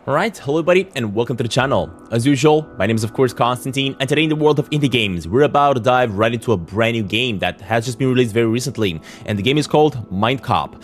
Alright, hello everybody and welcome to the channel. As usual, my name is of course Constantin, and today in the world of indie games, we're about to dive right into a brand new game that has just been released very recently, and the game is called Mindcop.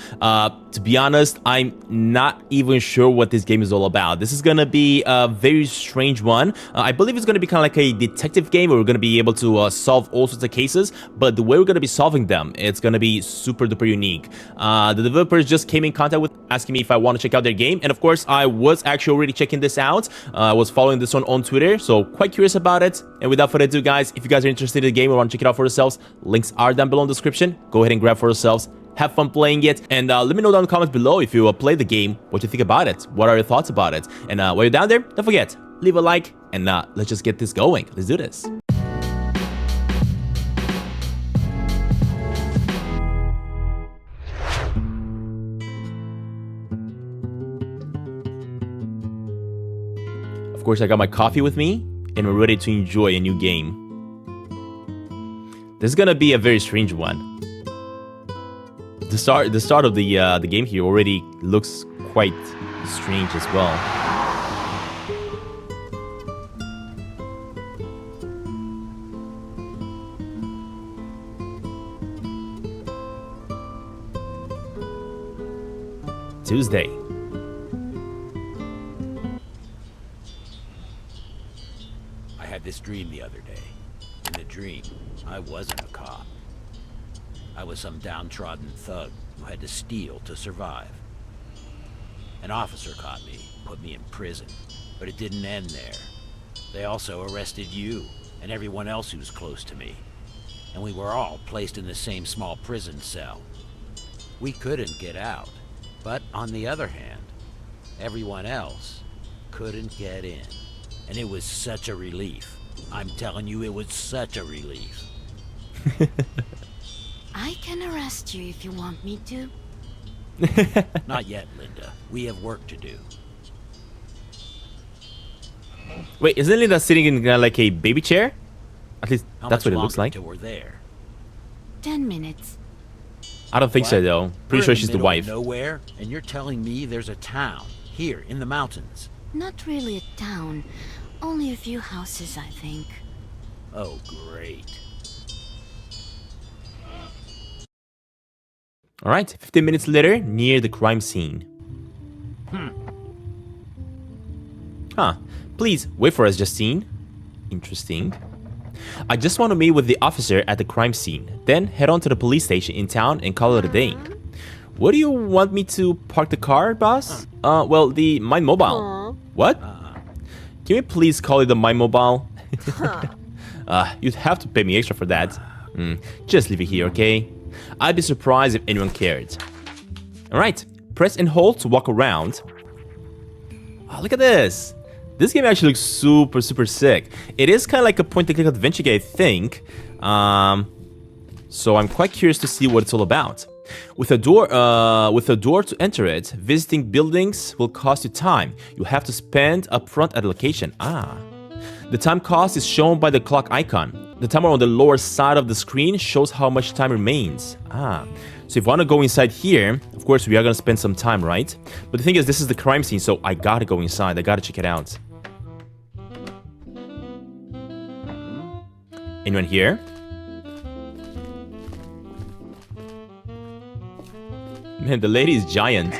To be honest, I'm not even sure what this game is all about. This is gonna be a very strange one. I believe it's gonna be kind of like a detective game where we're gonna be able to solve all sorts of cases, but the way we're gonna be solving them, it's gonna be super duper unique. The developers just came in contact with asking me if I want to check out their game, and of course I was actually already checking this out. I was following this one on Twitter, so quite curious about it. And without further ado, guys, if you guys are interested in the game or want to check it out for yourselves, links are down below in the description. Go ahead and grab for yourselves. Have fun playing it, and let me know down in the comments below if you play the game, what you think about it, what are your thoughts about it. And while you're down there, don't forget, leave a like, and let's just get this going. Let's do this. Of course, I got my coffee with me, and we're ready to enjoy a new game. This is gonna be a very strange one. The start of the game here already looks quite strange as well. Tuesday. I had this dream the other day. In the dream, I wasn't a cop. I was some downtrodden thug who had to steal to survive. An officer caught me, put me in prison, but it didn't end there. They also arrested you and everyone else who was close to me, and we were all placed in the same small prison cell. We couldn't get out, but on the other hand, everyone else couldn't get in, and it was such a relief. I'm telling you, it was such a relief. I can arrest you if you want me to. Not yet, Linda. We have work to do. Wait, isn't Linda sitting in like a baby chair? At least How that's much what it looks longer like. till we're there? 10 minutes. I don't think so What? though. Pretty We're sure in she's the middle of wife. Nowhere, and you're telling me there's a town here in the mountains. Not really a town. Only a few houses, I think. Oh, great. Alright, 15 minutes later, near the crime scene. Huh. Please, wait for us, Justine. Interesting. I just want to meet with the officer at the crime scene, then head on to the police station in town and call it a day. Where do you want me to park the car, boss? Well, the Mind Mobile. What? Can we please call it the Mind Mobile? You'd have to pay me extra for that. Just leave it here, okay? I'd be surprised if anyone cared. Alright, press and hold to walk around. Oh, look at this. This game actually looks super, super sick. It is kind of like a point-and-click adventure game, I think. So I'm quite curious to see what it's all about. With a door to enter it, visiting buildings will cost you time. You have to spend upfront at a location. The time cost is shown by the clock icon. The timer on the lower side of the screen shows how much time remains. So if I want to go inside here, of course we are going to spend some time, right? But the thing is, this is the crime scene, so I gotta go inside. I gotta check it out. Anyone here? Man, the lady is giant.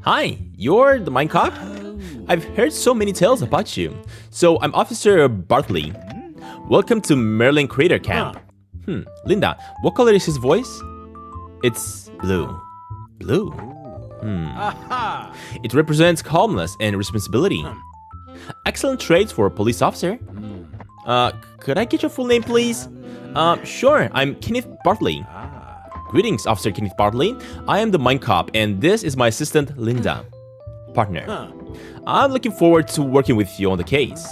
Hi, you're the Mindcop? I've heard so many tales about you. So I'm Officer Bartley. Welcome to Merlin Crater Camp. Linda, what color is his voice? It's blue. Blue? Aha! It represents calmness and responsibility. Excellent traits for a police officer. Could I get your full name, please? Sure, I'm Kenneth Bartley. Greetings, Officer Kenneth Bartley. I am the Mindcop, and this is my assistant, Linda. Partner. I'm looking forward to working with you on the case.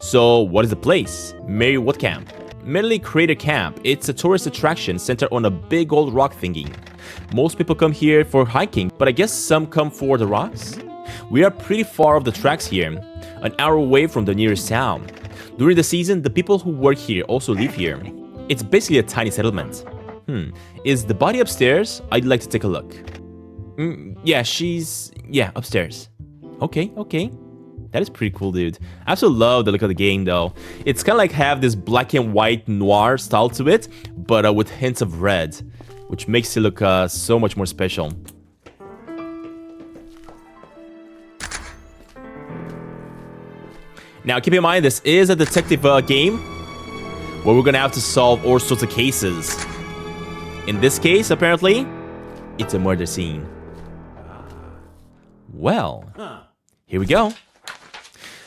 So, what is the place? Mary what camp? Merlin Crater Camp. It's a tourist attraction centered on a big old rock thingy. Most people come here for hiking, but I guess some come for the rocks. We are pretty far off the tracks here, an hour away from the nearest town. During the season, the people who work here also live here. It's basically a tiny settlement. Is the body upstairs? I'd like to take a look. Yeah, upstairs. Okay, okay. That is pretty cool, dude. I absolutely love the look of the game, though. It's kind of like have this black and white noir style to it, but with hints of red, which makes it look so much more special. Now, keep in mind, this is a detective game where we're gonna have to solve all sorts of cases. In this case, apparently, it's a murder scene. Well, here we go.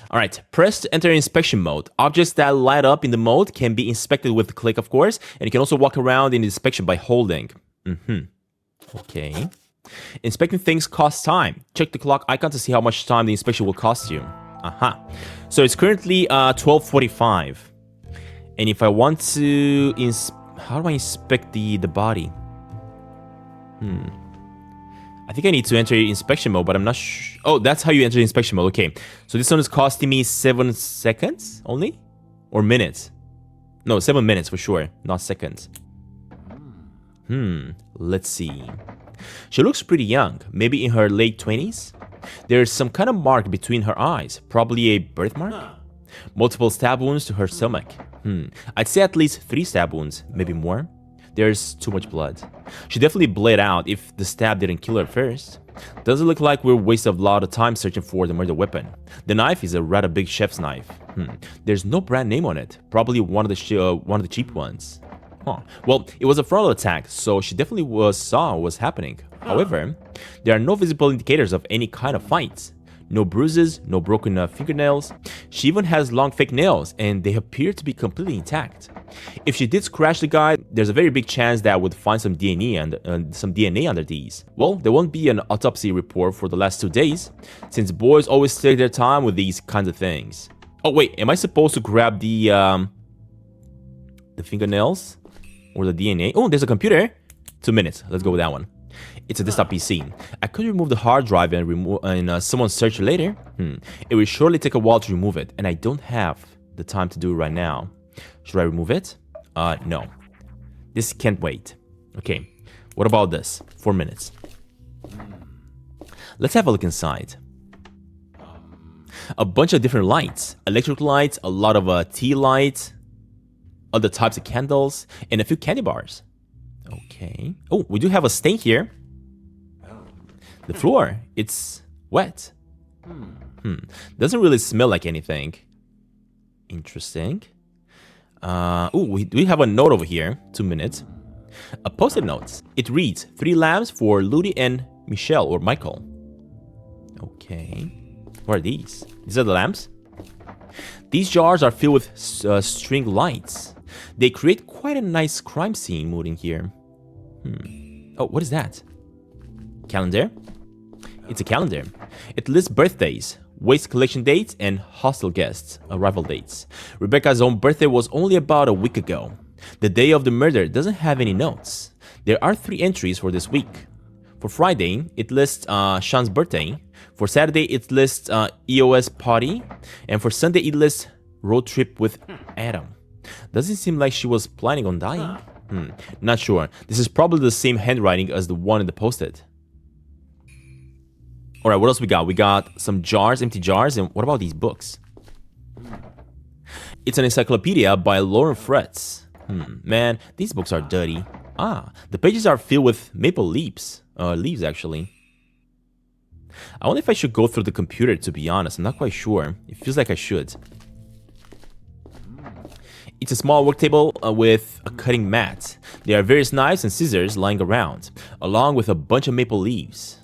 Alright, press to enter inspection mode. Objects that light up in the mode can be inspected with a click, of course, and you can also walk around in the inspection by holding. Okay. Inspecting things costs time. Check the clock icon to see how much time the inspection will cost you. So it's currently 12:45. And if I want to how do I inspect the body? I think I need to enter inspection mode, but I'm not sure. Oh, that's how you enter inspection mode. Okay. So this one is costing me 7 seconds only? Or minutes? No, 7 minutes for sure, not seconds. Let's see. She looks pretty young, maybe in her late 20s. There's some kind of mark between her eyes, probably a birthmark. Multiple stab wounds to her stomach. I'd say at least 3 stab wounds, maybe more. There's too much blood. She definitely bled out if the stab didn't kill her first. Doesn't look like we're wasting a lot of time searching for the murder weapon. The knife is a rather big chef's knife. There's no brand name on it. Probably one of the cheap ones. Well, it was a frontal attack, so she definitely saw what was happening. However, there are no visible indicators of any kind of fight. No bruises, no broken fingernails. She even has long fake nails, and they appear to be completely intact. If she did scratch the guy, there's a very big chance that would find some DNA under these. Well, there won't be an autopsy report for the last 2 days, since boys always take their time with these kinds of things. Oh wait, am I supposed to grab the fingernails or the DNA? Oh, there's a computer. 2 minutes. Let's go with that one. It's a desktop PC. I could remove the hard drive and someone search it later. It will surely take a while to remove it, and I don't have the time to do it right now. Should I remove it? No. This can't wait. Okay. What about this? 4 minutes. Let's have a look inside. A bunch of different lights. Electric lights, a lot of tea lights, other types of candles, and a few candy bars. Okay. Oh, we do have a stain here. The floor, it's wet. Doesn't really smell like anything. Interesting. Oh, we have a note over here. 2 minutes. A post-it note. It reads, 3 lamps for Ludi and Michelle or Michael. Okay. What are these? These are the lamps? These jars are filled with string lights. They create quite a nice crime scene mood in here. Oh, what is that? Calendar? It's a calendar. It lists birthdays, waste collection dates, and hostel guests' arrival dates. Rebecca's own birthday was only about a week ago. The day of the murder doesn't have any notes. There are 3 entries for this week. For Friday, it lists Sean's birthday. For Saturday, it lists EOS party. And for Sunday, it lists road trip with Adam. Doesn't seem like she was planning on dying. Not sure. This is probably the same handwriting as the one in the post-it. Alright, what else we got? We got some jars, empty jars, and what about these books? It's an encyclopedia by Lauren Fretz. Man, these books are dirty. The pages are filled with maple leaves. Leaves, actually. I wonder if I should go through the computer, to be honest. I'm not quite sure. It feels like I should. It's a small work table with a cutting mat. There are various knives and scissors lying around, along with a bunch of maple leaves.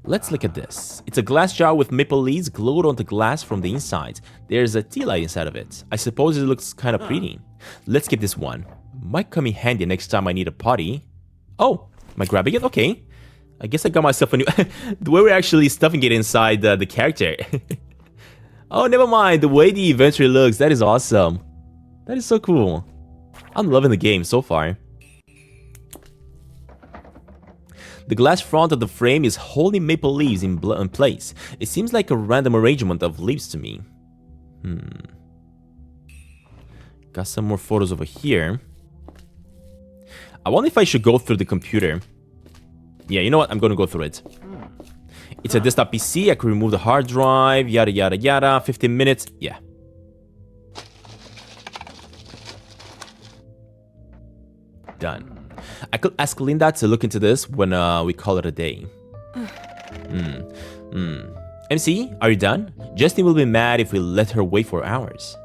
Let's look at this. It's a glass jar with maple leaves glued onto glass from the inside. There's a tea light inside of it. I suppose it looks kind of pretty. Let's get this one. Might come in handy next time I need a potty. Oh, am I grabbing it? Okay. I guess I got myself a new... the way we're actually stuffing it inside the character. Oh, never mind. The way the inventory looks, that is awesome. That is so cool. I'm loving the game so far. The glass front of the frame is holding maple leaves in place. It seems like a random arrangement of leaves to me. Got some more photos over here. I wonder if I should go through the computer. Yeah, you know what? I'm gonna go through it. It's a desktop PC. I could remove the hard drive. Yada, yada, yada. 15 minutes. Yeah. Done. I could ask Linda to look into this when we call it a day. MC, are you done? Justin will be mad if we let her wait for hours.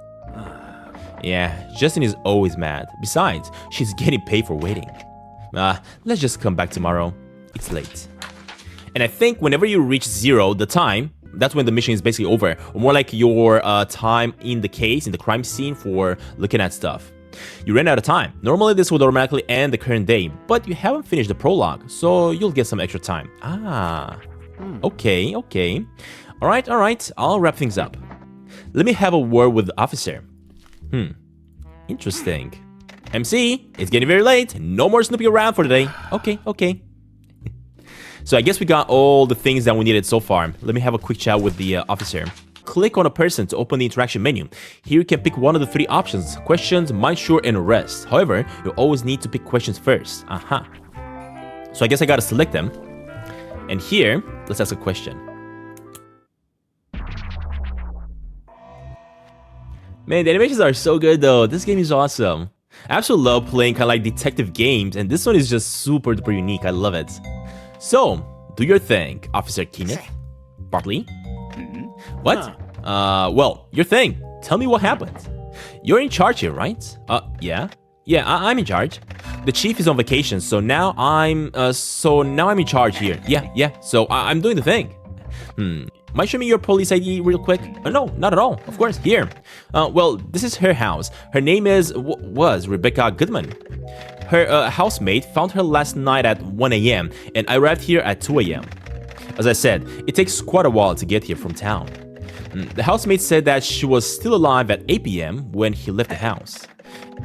Yeah, Justin is always mad. Besides, she's getting paid for waiting. Let's just come back tomorrow. It's late. And I think whenever you reach 0, the time, that's when the mission is basically over. Or more like your time in the case, in the crime scene for looking at stuff. You ran out of time. Normally this would automatically end the current day, but you haven't finished the prologue, so you'll get some extra time. Okay. Alright, I'll wrap things up. Let me have a word with the officer. Interesting. MC, it's getting very late. No more snooping around for today. Okay. So I guess we got all the things that we needed so far. Let me have a quick chat with the officer. Click on a person to open the interaction menu. Here you can pick one of the 3 options: questions, mind sure, and arrest. However, you always need to pick questions first. So I guess I gotta select them. And here, let's ask a question. Man, the animations are so good though. This game is awesome. I absolutely love playing kind of like detective games, and this one is just super duper unique. I love it. So, do your thing, Officer Kenneth. Bartley? What? Well, your thing. Tell me what happened. You're in charge here, right? Yeah. Yeah, I'm in charge. The chief is on vacation, so now I'm in charge here. Yeah. So I'm doing the thing. Might you show me your police ID real quick? No, not at all. Of course, here. Well, this is her house. Her name was Rebecca Goodman. Her housemate found her last night at 1 a.m. and I arrived here at 2 a.m. As I said, it takes quite a while to get here from town. The housemate said that she was still alive at 8 p.m. when he left the house.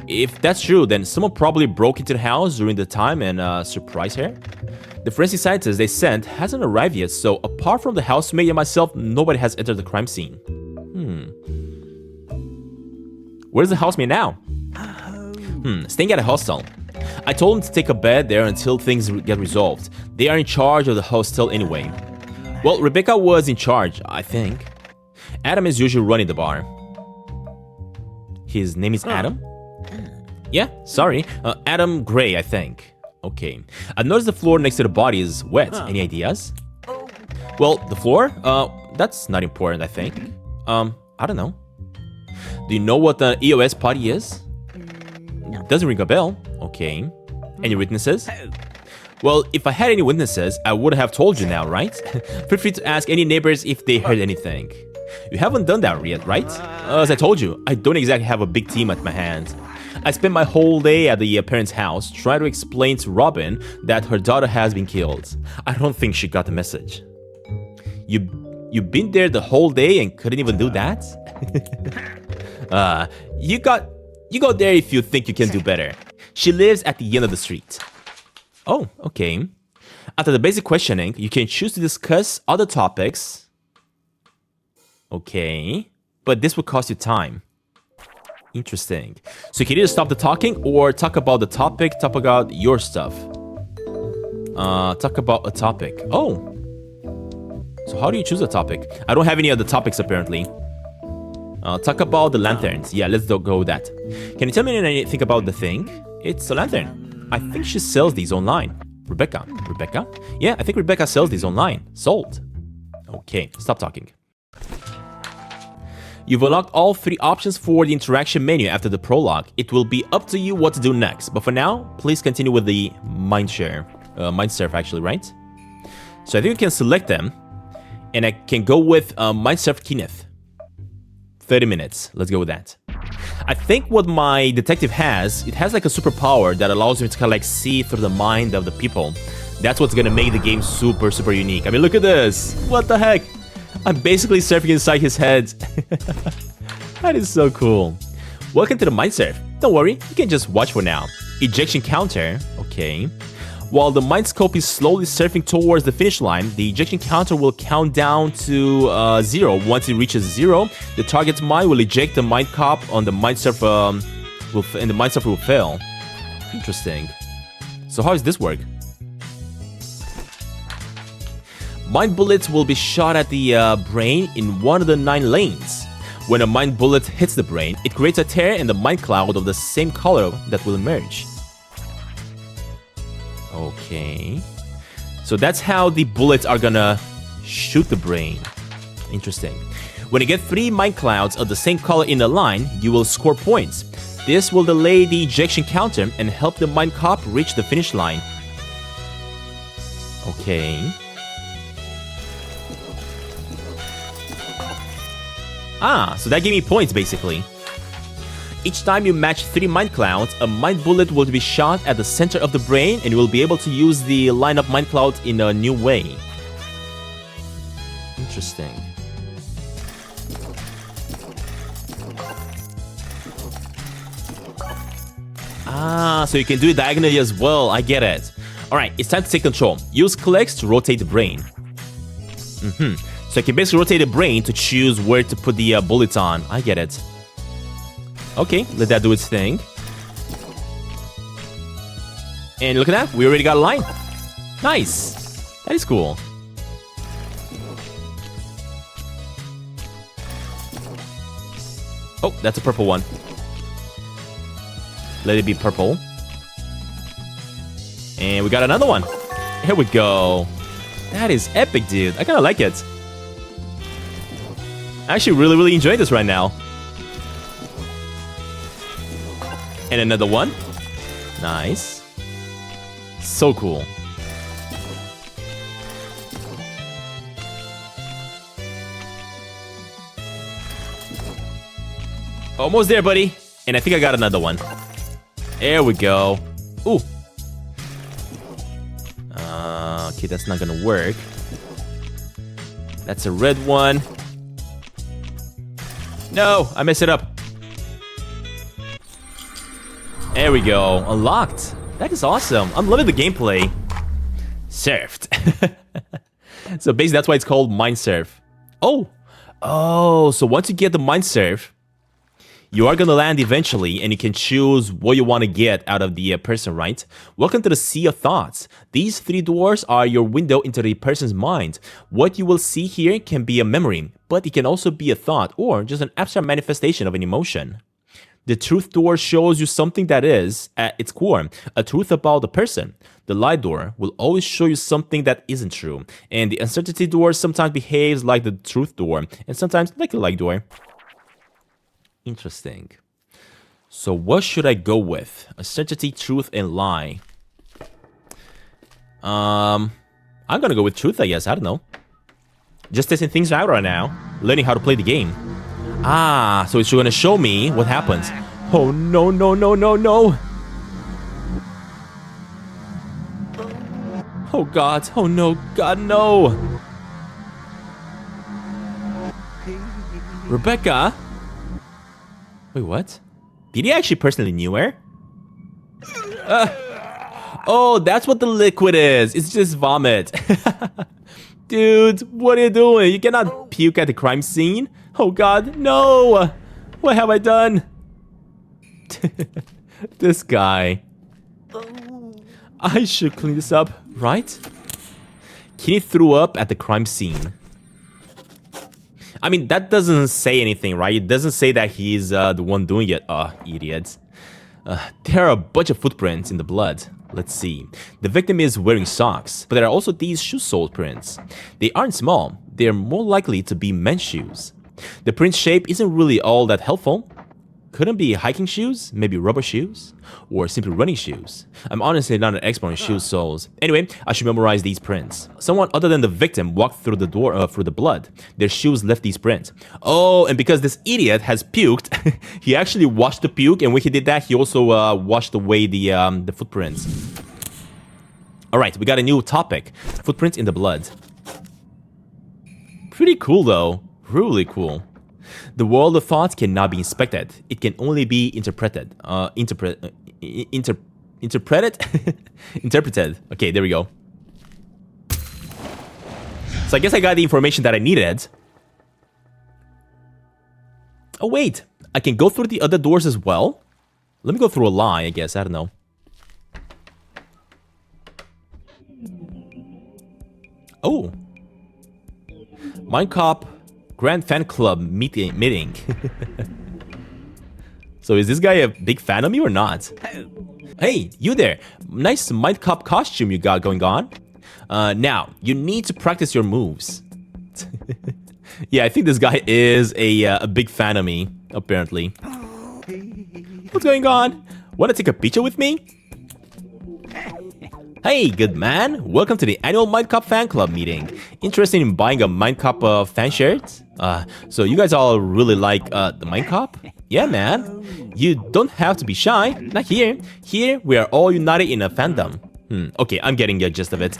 If that's true, then someone probably broke into the house during the time and surprised her. The forensic scientist they sent hasn't arrived yet, so apart from the housemate and myself, nobody has entered the crime scene. Where's the housemate now? Staying at a hostel. I told him to take a bed there until things get resolved. They are in charge of the hostel anyway. Well, Rebecca was in charge, I think. Adam is usually running the bar. His name is Adam? Yeah, sorry. Adam Gray, I think. Okay. I noticed the floor next to the body is wet. Any ideas? Well, the floor? That's not important, I think. I don't know. Do you know what the EOS potty is? Doesn't ring a bell. Okay. Any witnesses? Well, if I had any witnesses, I would have told you now, right? Feel free to ask any neighbors if they heard anything. You haven't done that yet, right? As I told you, I don't exactly have a big team at my hands. I spent my whole day at the parents' house trying to explain to Robin that her daughter has been killed. I don't think she got the message. You've been there the whole day and couldn't even do that? You go there if you think you can do better. She lives at the end of the street. Oh, okay. After the basic questioning, you can choose to discuss other topics. Okay. But this will cost you time. Interesting. So you can either stop the talking or talk about the topic, talk about your stuff. Talk about a topic. Oh. So how do you choose a topic? I don't have any other topics apparently. Talk about the lanterns. Yeah, let's go with that. Can you tell me anything about the thing? It's a lantern. I think she sells these online. Rebecca? Yeah, I think Rebecca sells these online. Sold. Okay, stop talking. You've unlocked all 3 options for the interaction menu after the prologue. It will be up to you what to do next. But for now, please continue with the Mindsurf actually, right? So I think you can select them. And I can go with Mindsurf Kenneth. 30 minutes. Let's go with that. I think what my detective has, it has like a superpower that allows me to kind of like see through the mind of the people. That's what's gonna make the game super, super unique. I mean, look at this. What the heck? I'm basically surfing inside his head. That is so cool. Welcome to the Mindsurf. Don't worry, you can just watch for now. Ejection counter. Okay. While the Mindcop is slowly surfing towards the finish line, the ejection counter will count down to 0. Once it reaches 0, the target's mind will eject the Mindcop on the Mindsurf, and the Mindsurf will fail. Interesting. So how does this work? Mind bullets will be shot at the brain in one of the 9 lanes. When a mind bullet hits the brain, it creates a tear in the mind cloud of the same color that will emerge. Okay. So that's how the bullets are gonna shoot the brain. Interesting. When you get 3 mind clouds of the same color in a line, you will score points. This will delay the ejection counter and help the Mindcop reach the finish line. Okay. Ah, so that gave me points basically. Each time you match 3 mind clouds, a mind bullet will be shot at the center of the brain and you will be able to use the line-up mind clouds in a new way. Interesting. Ah, so you can do it diagonally as well. I get it. Alright, it's time to take control. Use clicks to rotate the brain. So I can basically rotate the brain to choose where to put the bullets on. I get it. Okay, let that do its thing. And look at that, we already got a line. Nice. That is cool. Oh, that's a purple one. Let it be purple. And we got another one. Here we go. That is epic, dude. I kind of like it. I actually really enjoy this right now. And another one. Nice. So cool. Almost there, buddy. And I think I got another one. There we go. Ooh. Okay, that's not gonna work. That's a red one. No, I messed it up. There we go. Unlocked. That is awesome. I'm loving the gameplay. Surfed. So basically that's why it's called Mind Surf. Oh. Oh, so once you get the Mind Surf, you are gonna land eventually, and you can choose what you want to get out of the person, right? Welcome to the Sea of Thoughts. These 3 doors are your window into the person's mind. What you will see here can be a memory, but it can also be a thought or just an abstract manifestation of an emotion. The truth door shows you something that is, at its core, a truth about the person. The lie door will always show you something that isn't true. And the uncertainty door sometimes behaves like the truth door, and sometimes like a lie door. Interesting. So what should I go with? Uncertainty, truth, and lie. I'm gonna go with truth, I guess. I don't know. Just testing things out right now. Learning how to play the game. Ah, so it's gonna show me what happens. Oh, no, no, no, no, no. Oh, God. Oh, no. God, no. Rebecca? Wait, what? Did he actually personally knew her? Oh, that's what the liquid is. It's just vomit. Dude, what are you doing? You cannot puke at the crime scene. Oh God, no! What have I done? This guy. I should clean this up, right? He threw up at the crime scene. I mean, that doesn't say anything, right? It doesn't say that he's the one doing it. Idiots. There are a bunch of footprints in the blood. Let's see. The victim is wearing socks, but there are also these shoe sole prints. They aren't small. They're more likely to be men's shoes. The print shape isn't really all that helpful. Couldn't be hiking shoes, maybe rubber shoes, or simply running shoes. I'm honestly not an expert on shoe soles. Anyway, I should memorize these prints. Someone other than the victim walked through the door through the blood. Their shoes left these prints. Oh, and because this idiot has puked, he actually washed the puke, and when he did that, he also washed away the footprints. All right, we got a new topic: footprints in the blood. Pretty cool, though. Really cool. The world of thoughts cannot be inspected. It can only be interpreted. Interpreted? Interpreted. Okay, there we go. So I guess I got the information that I needed. Oh, wait. I can go through the other doors as well? Let me go through a lie, I guess. I don't know. Oh. Mindcop Grand Fan Club meeting. So is this guy a big fan of me or not? Hey, you there. Nice Mindcop costume you got going on. Now, you need to practice your moves. Yeah, I think this guy is a big fan of me, apparently. What's going on? Want to take a picture with me? Hey, good man. Welcome to the annual Mindcop fan club meeting. Interested in buying a Mindcop fan shirt? So you guys all really like the Mindcop? Yeah, man. You don't have to be shy. Not here. Here, we are all united in a fandom. Okay, I'm getting the gist of it.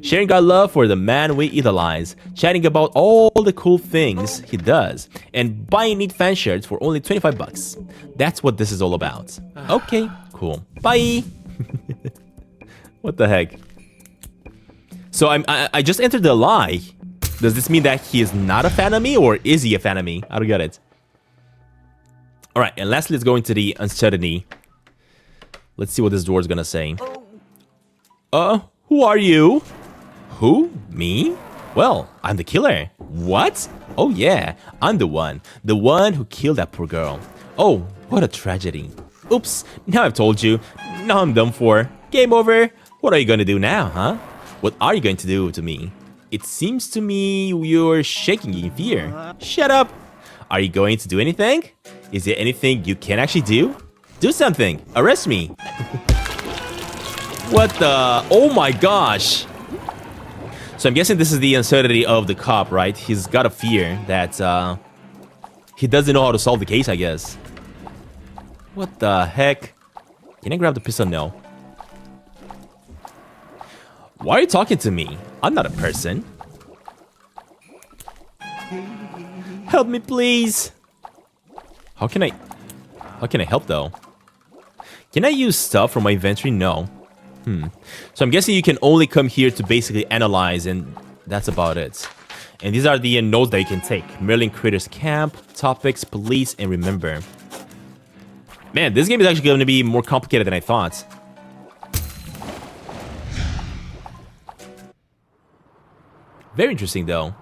Sharing our love for the man we idolize, chatting about all the cool things he does, and buying neat fan shirts for only 25 bucks. That's what this is all about. Okay, cool. Bye! What the heck? So I just entered the lie. Does this mean that he is not a fan of me, or is he a fan of me? I don't get it. Alright, and lastly, let's go into the uncertainty. Let's see what this door is gonna say. Who are you? Who? Me? Well, I'm the killer. What? Oh yeah, I'm the one who killed that poor girl. Oh, what a tragedy. Oops, now I've told you. Now I'm done for. Game over. What are you gonna do now, huh? What are you going to do to me? It seems to me you're shaking in fear. Shut up. Are you going to do anything? Is there anything you can actually do? Do something. Arrest me. What the? Oh my gosh. So I'm guessing this is the uncertainty of the cop, right? He's got a fear that he doesn't know how to solve the case, I guess. What the heck? Can I grab the pistol? No. Why are you talking to me? I'm not a person. Help me, please. How can I help though? Can I use stuff from my inventory? No. So I'm guessing you can only come here to basically analyze, and that's about it. And these are the notes that you can take. Merlin Critters Camp, topics, police, and remember. Man, this game is actually going to be more complicated than I thought. Very interesting, though.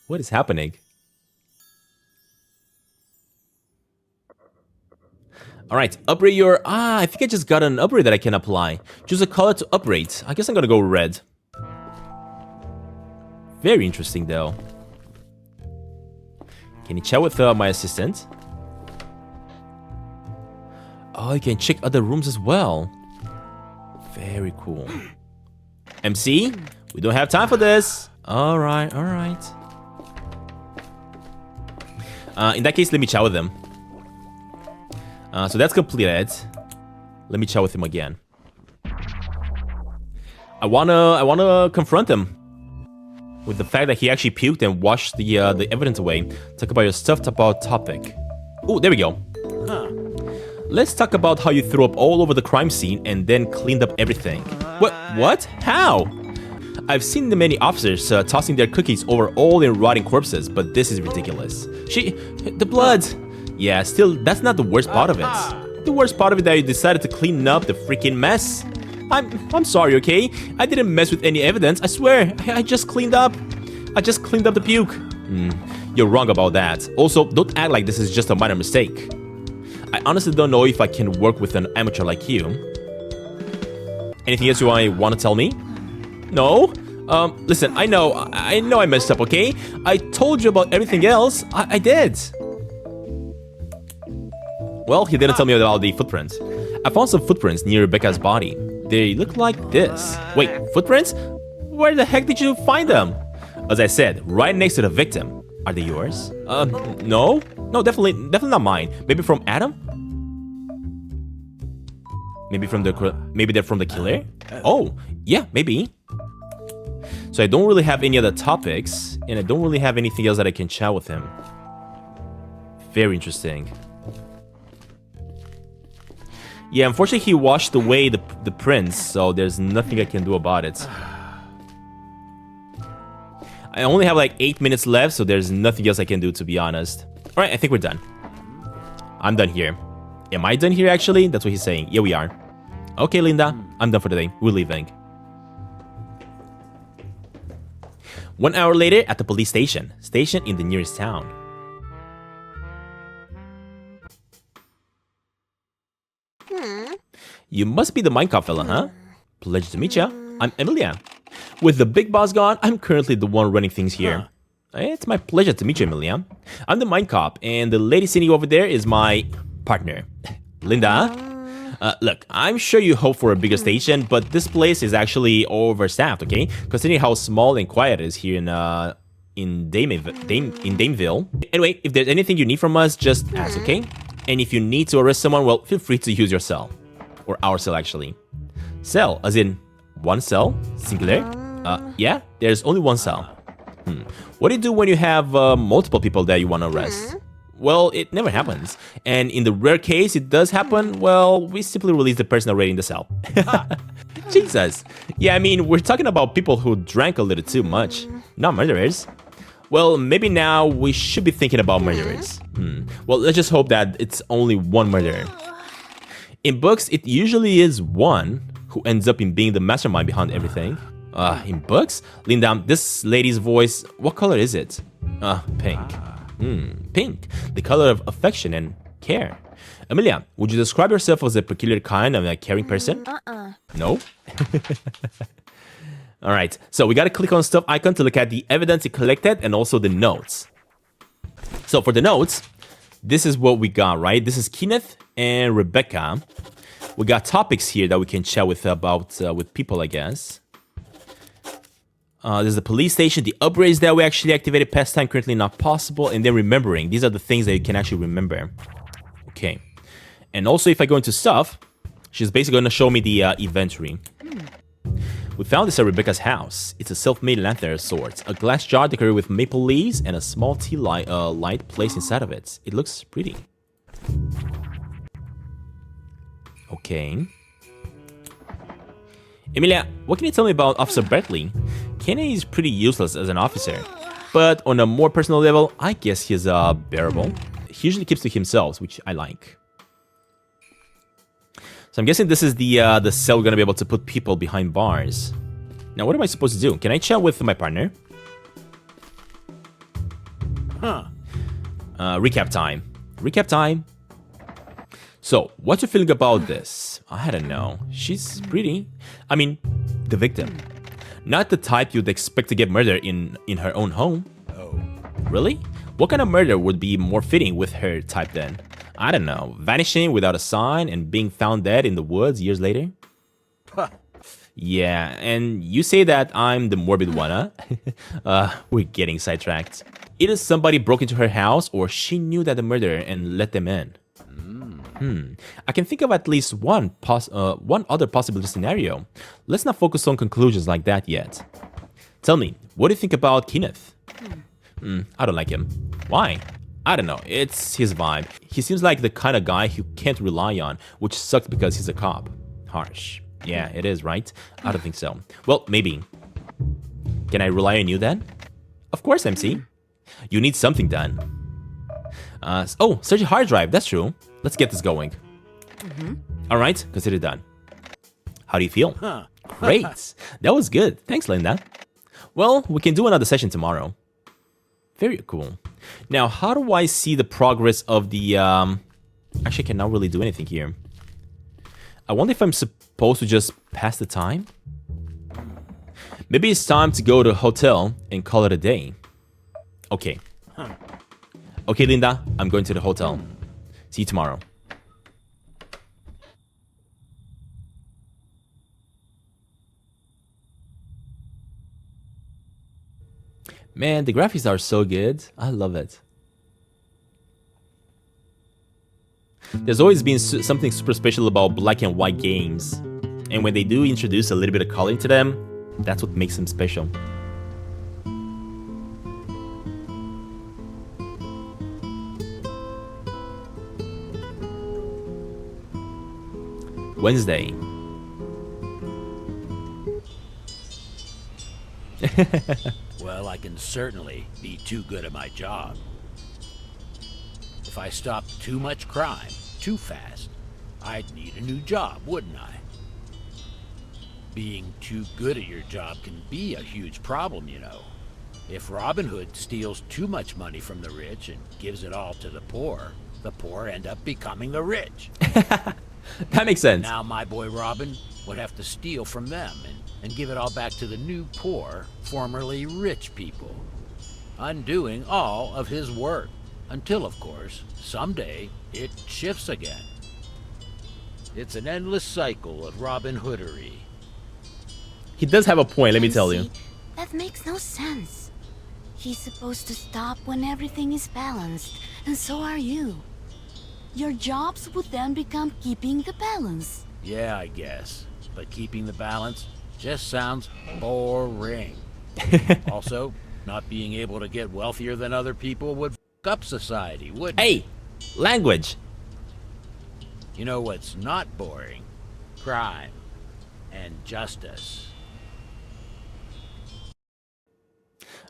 What is happening? Alright, upgrade your... I think I just got an upgrade that I can apply. Choose a color to upgrade. I guess I'm gonna go red. Very interesting, though. Can you chat with my assistant? Oh, you can check other rooms as well. Very cool. MC, we don't have time for this. Alright, alright. In that case, let me chat with him. So that's completed. Let me chat with him again. I wanna confront him with the fact that he actually puked and washed the evidence away. Talk about your stuffed about topic. Oh, there we go. Let's talk about how you threw up all over the crime scene and then cleaned up everything. What? How? I've seen the many officers tossing their cookies over all their rotting corpses, but this is ridiculous. The blood. Yeah, still, that's not the worst part of it. The worst part of it that you decided to clean up the freaking mess. I'm sorry, okay? I didn't mess with any evidence, I swear. I just cleaned up. I just cleaned up the puke. You're wrong about that. Also, don't act like this is just a minor mistake. I honestly don't know if I can work with an amateur like you. Anything else you want to tell me? No? Listen, I know I messed up, okay? I told you about everything else. I did. Well, he didn't tell me about the footprints. I found some footprints near Rebecca's body. They look like this. Wait, footprints? Where the heck did you find them? As I said, right next to the victim. Are they yours? No? No, definitely not mine. Maybe from Adam? Maybe they're from the killer? Oh, yeah, maybe. So I don't really have any other topics, and I don't really have anything else that I can chat with him. Very interesting. Yeah, unfortunately he washed away the prints, so there's nothing I can do about it. I only have like 8 minutes left, so there's nothing else I can do, to be honest. Alright, I think we're done. I'm done here. Am I done here actually? That's what he's saying. Yeah, we are. Okay, Linda, I'm done for the day. We're leaving. 1 hour later at the police station. Station in the nearest town. You must be the Mindcop fella, huh? Pleasure to meet ya. I'm Emilia. With the big boss gone, I'm currently the one running things here. It's my pleasure to meet you, Emilia. I'm the Mindcop, and the lady sitting over there is my partner, Linda. Look, I'm sure you hope for a bigger station, but this place is actually overstaffed, okay? Considering how small and quiet it is here in Dameville. Anyway, if there's anything you need from us, just ask, okay? And if you need to arrest someone, well, feel free to use your cell. Or our cell, actually. Cell, as in one cell? Singular? Yeah, there's only one cell. What do you do when you have multiple people that you want to arrest? Well, it never happens. And in the rare case it does happen, well, we simply release the person already in the cell. Jesus. Yeah, I mean, we're talking about people who drank a little too much, not murderers. Well, maybe now we should be thinking about murderers. Well, let's just hope that it's only one murderer. In books, it usually is one who ends up in being the mastermind behind everything. In books? Linda, this lady's voice, what color is it? Pink. Pink. The color of affection and care. Emilia, would you describe yourself as a peculiar kind of a caring person? No? Alright, so we gotta click on stuff icon to look at the evidence it collected and also the notes. So for the notes, this is what we got, right? This is Kenneth and Rebecca. We got topics here that we can chat with about with people, I guess. There's the police station, the upgrades that we actually activated, pastime currently not possible, and then remembering. These are the things that you can actually remember. Okay. And also, if I go into stuff, she's basically going to show me the inventory. We found this at Rebecca's house. It's a self-made lantern of sorts. A glass jar decorated with maple leaves and a small tea light placed inside of it. It looks pretty. Okay. Emilia, what can you tell me about Officer Berkeley? Kenny is pretty useless as an officer, but on a more personal level, I guess he's bearable. He usually keeps to himself, which I like. So I'm guessing this is the cell we're gonna be able to put people behind bars. Now, what am I supposed to do? Can I chat with my partner? Recap time. Recap time. So, what's your feeling about this? I don't know. She's pretty. I mean, the victim. Not the type you'd expect to get murdered in her own home. Oh. Really? What kind of murder would be more fitting with her type then? I don't know. Vanishing without a sign and being found dead in the woods years later? Yeah, and you say that I'm the morbid one, huh? We're getting sidetracked. Either somebody broke into her house or she knew that the murderer and let them in. I can think of at least one other possible scenario. Let's not focus on conclusions like that yet. Tell me, what do you think about Kenneth? I don't like him. Why? I don't know, it's his vibe. He seems like the kind of guy you can't rely on, which sucks because he's a cop. Harsh. Yeah, it is, right? I don't think so. Well, maybe. Can I rely on you then? Of course, MC. You need something done. Oh, search a hard drive, that's true. Let's get this going. Alright, consider done. How do you feel? Great. That was good. Thanks, Linda. Well, we can do another session tomorrow. Very cool. Now, how do I see the progress of the... Actually, I cannot really do anything here. I wonder if I'm supposed to just pass the time? Maybe it's time to go to the hotel and call it a day. Okay. Okay, Linda, I'm going to the hotel. See you tomorrow. Man, the graphics are so good. I love it. There's always been something super special about black and white games. And when they do introduce a little bit of color into them, that's what makes them special. Wednesday. Well, I can certainly be too good at my job. If I stop too much crime, too fast, I'd need a new job, wouldn't I? Being too good at your job can be a huge problem, you know. If Robin Hood steals too much money from the rich and gives it all to the poor end up becoming the rich. That makes sense. Now my boy Robin would have to steal from them and give it all back to the new poor, formerly rich people, undoing all of his work, until, of course, someday it shifts again. It's an endless cycle of Robin Hoodery. He does have a point, let me tell you. That makes no sense. He's supposed to stop when everything is balanced, and so are you. Your jobs would then become keeping the balance. Yeah, I guess. But keeping the balance just sounds boring. Also, not being able to get wealthier than other people would f*** up society, wouldn't it? Hey, language. You know what's not boring? Crime and justice.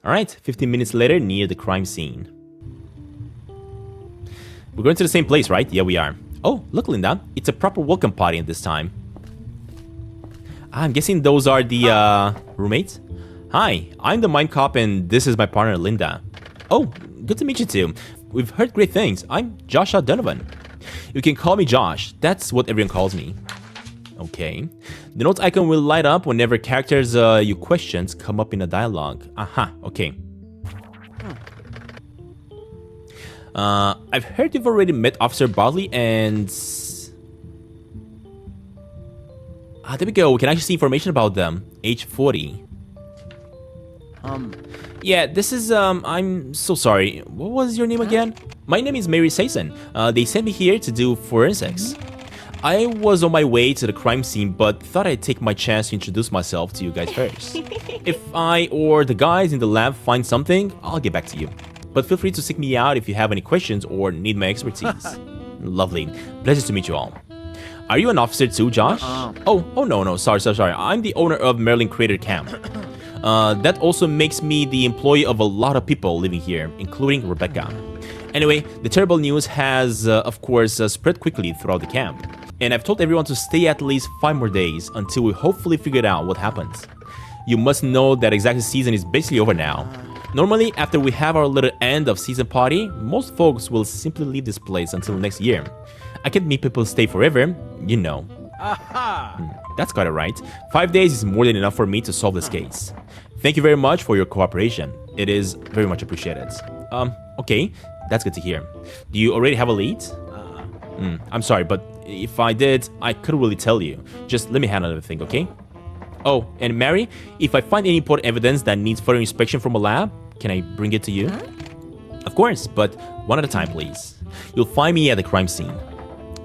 Alright, 15 minutes later, near the crime scene. We're going to the same place, right? Yeah, we are. Oh, look, Linda. It's a proper welcome party at this time. I'm guessing those are the roommates? Hi, I'm the Mindcop and this is my partner, Linda. Oh, good to meet you too. We've heard great things. I'm Joshua Donovan. You can call me Josh. That's what everyone calls me. Okay. The notes icon will light up whenever characters you questions come up in a dialogue. Aha, okay. I've heard you've already met Officer Bartley and... there we go. We can actually see information about them. Age 40. Yeah, this is, I'm so sorry. What was your name again? My name is Mary Saison. They sent me here to do forensics. I was on my way to the crime scene, but thought I'd take my chance to introduce myself to you guys first. If I or the guys in the lab find something, I'll get back to you. But feel free to seek me out if you have any questions or need my expertise. Lovely. Pleasure to meet you all. Are you an officer too, Josh? Oh, no, sorry. I'm the owner of Maryland Crater Camp. That also makes me the employee of a lot of people living here, including Rebecca. Anyway, the terrible news has, of course, spread quickly throughout the camp. And I've told everyone to stay at least 5 more days until we hopefully figure out what happens. You must know that exact season is basically over now. Normally, after we have our little end of season party, most folks will simply leave this place until next year. I can't make people stay forever, you know. That's got it right. 5 days is more than enough for me to solve this case. Thank you very much for your cooperation. It is very much appreciated. Okay, that's good to hear. Do you already have a lead? I'm sorry, but if I did, I couldn't really tell you. Just let me handle everything, okay? Oh, and Mary, if I find any important evidence that needs further inspection from a lab, can I bring it to you? Of course, but one at a time, please. You'll find me at the crime scene.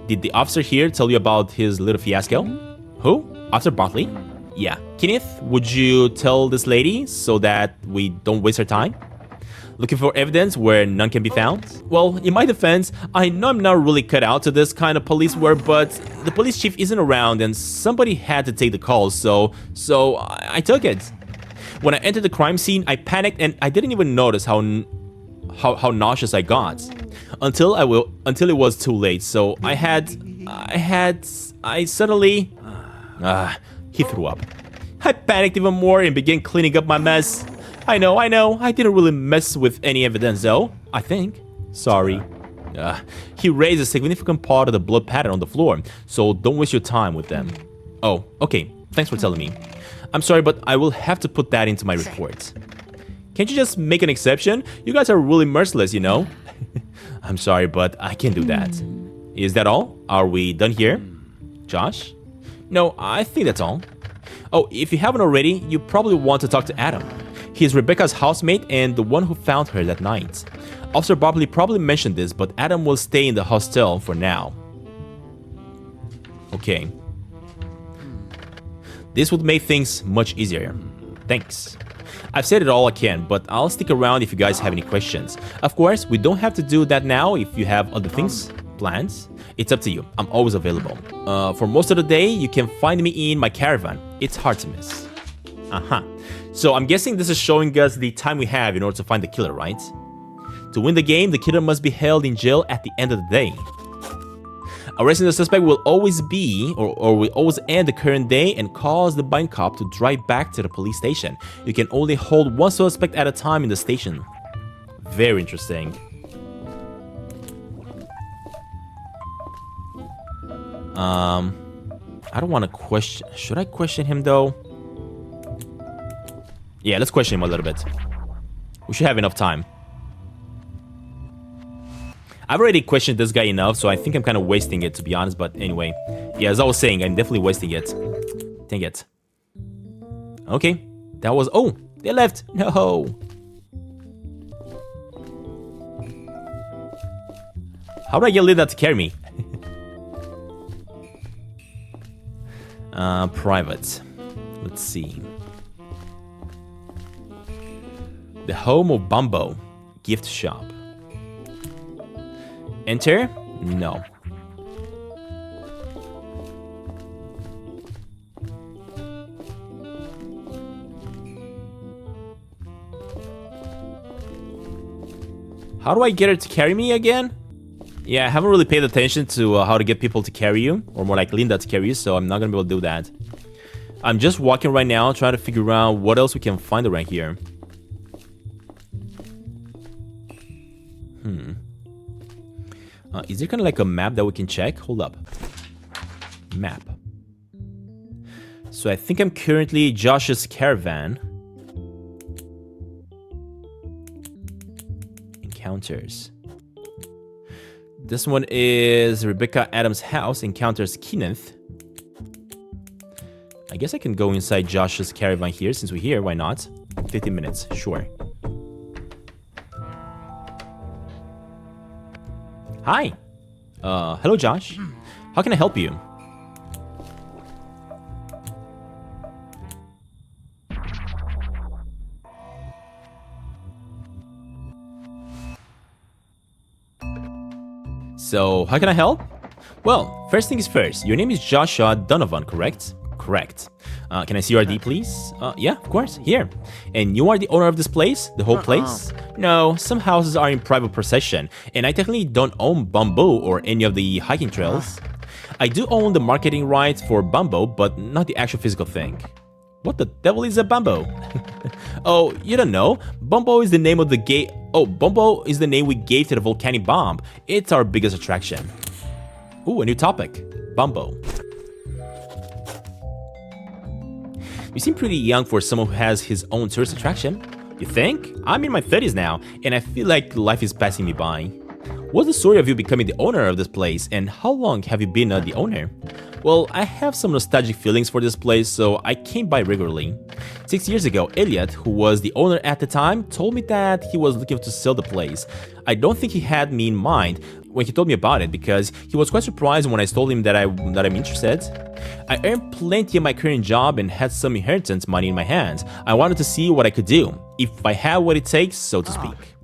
Did the officer here tell you about his little fiasco? Who? Officer Bartley? Yeah. Kenneth, would you tell this lady so that we don't waste her time? Looking for evidence where none can be found? Well, in my defense, I know I'm not really cut out to this kind of police work, but the police chief isn't around and somebody had to take the call, so I took it. When I entered the crime scene, I panicked and I didn't even notice how nauseous I got until it was too late. So I suddenly he threw up. I panicked even more and began cleaning up my mess. I know, I didn't really mess with any evidence though, I think. Sorry. He raised a significant part of the blood pattern on the floor, so don't waste your time with them. Oh, okay, thanks for telling me. I'm sorry, but I will have to put that into my report. Can't you just make an exception? You guys are really merciless, you know? I'm sorry, but I can't do that. Is that all? Are we done here? Josh? No, I think that's all. Oh, if you haven't already, you probably want to talk to Adam. He's Rebecca's housemate and the one who found her that night. Officer Bartley probably mentioned this, but Adam will stay in the hostel for now. Okay. This would make things much easier. Thanks. I've said it all I can, but I'll stick around if you guys have any questions. Of course, we don't have to do that now if you have other things, plans. It's up to you. I'm always available. For most of the day, you can find me in my caravan. It's hard to miss. So I'm guessing this is showing us the time we have in order to find the killer, right? To win the game, the killer must be held in jail at the end of the day. Arresting the suspect will always be, or will always end the current day and cause the Mindcop to drive back to the police station. You can only hold one suspect at a time in the station. Very interesting. I don't want to question... Should I question him, though? Yeah, let's question him a little bit. We should have enough time. I've already questioned this guy enough, so I think I'm kind of wasting it, to be honest. But anyway, yeah, as I was saying, I'm definitely wasting it. Dang it. Okay, that was... Oh, they left. No. How do I get Linda to carry me? Private. Let's see. The home of Bumbo. Gift shop. Enter? No. How do I get her to carry me again? Yeah, I haven't really paid attention to how to get people to carry you, or more like Linda to carry you, so I'm not gonna be able to do that. I'm just walking right now, trying to figure out what else we can find around here. Is there kind of like a map that we can check? Hold up. Map. So I think I'm currently Josh's caravan. Encounters. This one is Rebecca Adams' house. Encounters Kenneth. I guess I can go inside Josh's caravan here since we're here. Why not? 15 minutes. Sure. Hi. Hello, Josh. How can I help you? So, how can I help? Well, first things first. Your name is Joshua Donovan, correct? Correct. Can I see your ID, please? Yeah, of course. Here. And you are the owner of this place? The whole place? No, some houses are in private possession, and I technically don't own Bumbo or any of the hiking trails. I do own the marketing rights for Bumbo, but not the actual physical thing. What the devil is a Bumbo? Oh, you don't know? Bumbo is the name of the Bumbo is the name we gave to the volcanic bomb. It's our biggest attraction. Ooh, a new topic. Bumbo. You seem pretty young for someone who has his own tourist attraction. You think? I'm in my 30s now, and I feel like life is passing me by. What's the story of you becoming the owner of this place, and how long have you been the owner? Well, I have some nostalgic feelings for this place, so I came by regularly. 6 years ago, Elliot, who was the owner at the time, told me that he was looking to sell the place. I don't think he had me in mind when he told me about it, because he was quite surprised when I told him that I'm interested. I earned plenty at my current job and had some inheritance money in my hands. I wanted to see what I could do, if I had what it takes, so to speak.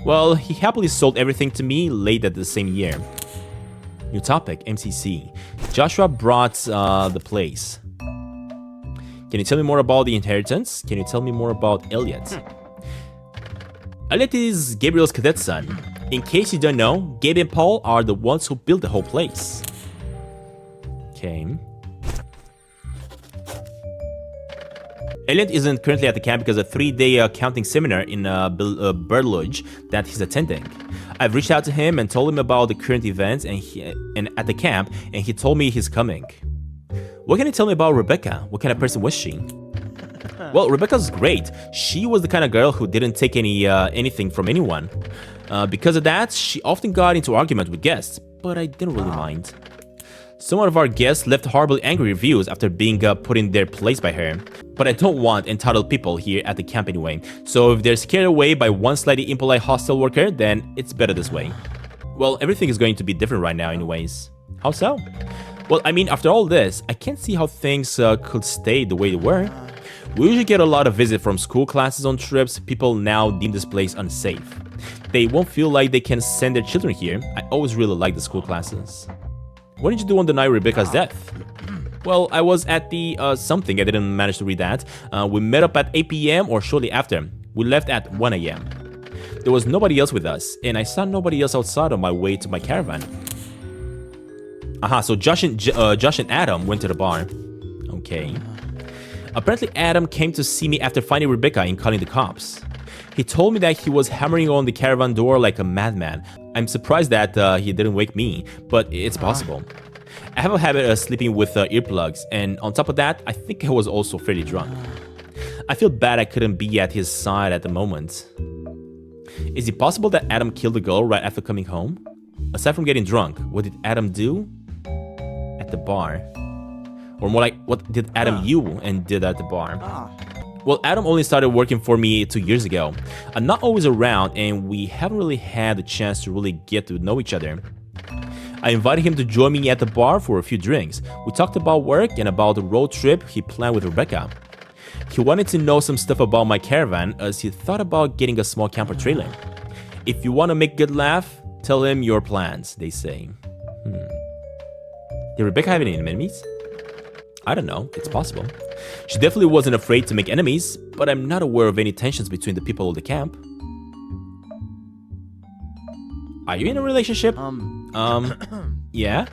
Well, he happily sold everything to me late at the same year. New topic, MCC. Joshua brought the place. Can you tell me more about the inheritance? Can you tell me more about Elliot? Elliot is Gabriel's cadet son. In case you don't know, Gabe and Paul are the ones who built the whole place. Okay. Elliot isn't currently at the camp because of a 3-day accounting seminar in Bird Lodge that he's attending. I've reached out to him and told him about the current events and at the camp, and he told me he's coming. What can you tell me about Rebecca? What kind of person was she? Well, Rebecca's great. She was the kind of girl who didn't take anything from anyone. Because of that, she often got into arguments with guests, but I didn't really mind. Some of our guests left horribly angry reviews after being put in their place by her. But I don't want entitled people here at the camp anyway, so if they're scared away by one slightly impolite hostile worker, then it's better this way. Well, everything is going to be different right now anyways. How so? Well, I mean, after all this, I can't see how things could stay the way they were. We usually get a lot of visits from school classes on trips. People now deem this place unsafe. They won't feel like they can send their children here. I always really like the school classes. What did you do on the night of Rebecca's death? Well, I was at the something. I didn't manage to read that. We met up at 8 p.m. or shortly after. We left at 1 a.m. There was nobody else with us, and I saw nobody else outside on my way to my caravan. Aha, so Josh and Adam went to the bar. Okay. Apparently, Adam came to see me after finding Rebecca and calling the cops. He told me that he was hammering on the caravan door like a madman. I'm surprised that he didn't wake me, but it's possible. I have a habit of sleeping with earplugs, and on top of that, I think I was also fairly drunk. I feel bad I couldn't be at his side at the moment. Is it possible that Adam killed the girl right after coming home? Aside from getting drunk, what did Adam do at the bar? Or more like, what did Adam you and did at the bar? Well, Adam only started working for me 2 years ago. I'm not always around, and we haven't really had the chance to really get to know each other. I invited him to join me at the bar for a few drinks. We talked about work and about the road trip he planned with Rebecca. He wanted to know some stuff about my caravan as he thought about getting a small camper trailer. If you want to make a good laugh, tell him your plans, they say. Did Rebecca have any enemies? I don't know, it's possible. She definitely wasn't afraid to make enemies, but I'm not aware of any tensions between the people of the camp. Are you in a relationship? Yeah.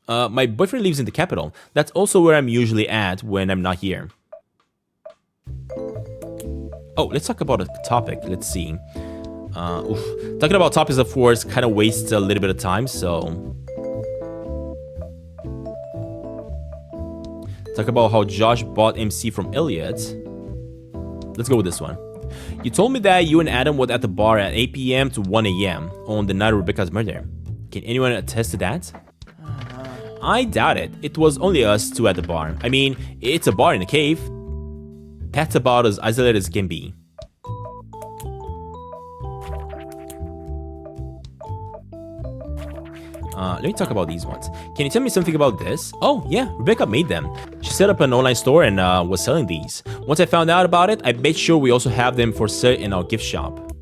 My boyfriend lives in the capital. That's also where I'm usually at when I'm not here. Oh, let's talk about a topic. Let's see. Talking about topics, of course, kind of wastes a little bit of time, so... Talk about how Josh bought MC from Elliot. Let's go with this one. You told me that you and Adam were at the bar at 8 PM to 1 AM on the night of Rebecca's murder. Can anyone attest to that? I doubt it. It was only us two at the bar. I mean, it's a bar in a cave. That's about as isolated as can be. Let me talk about these ones. Can you tell me something about this? Oh, yeah, Rebecca made them. She set up an online store and was selling these. Once I found out about it, I made sure we also have them for sale in our gift shop.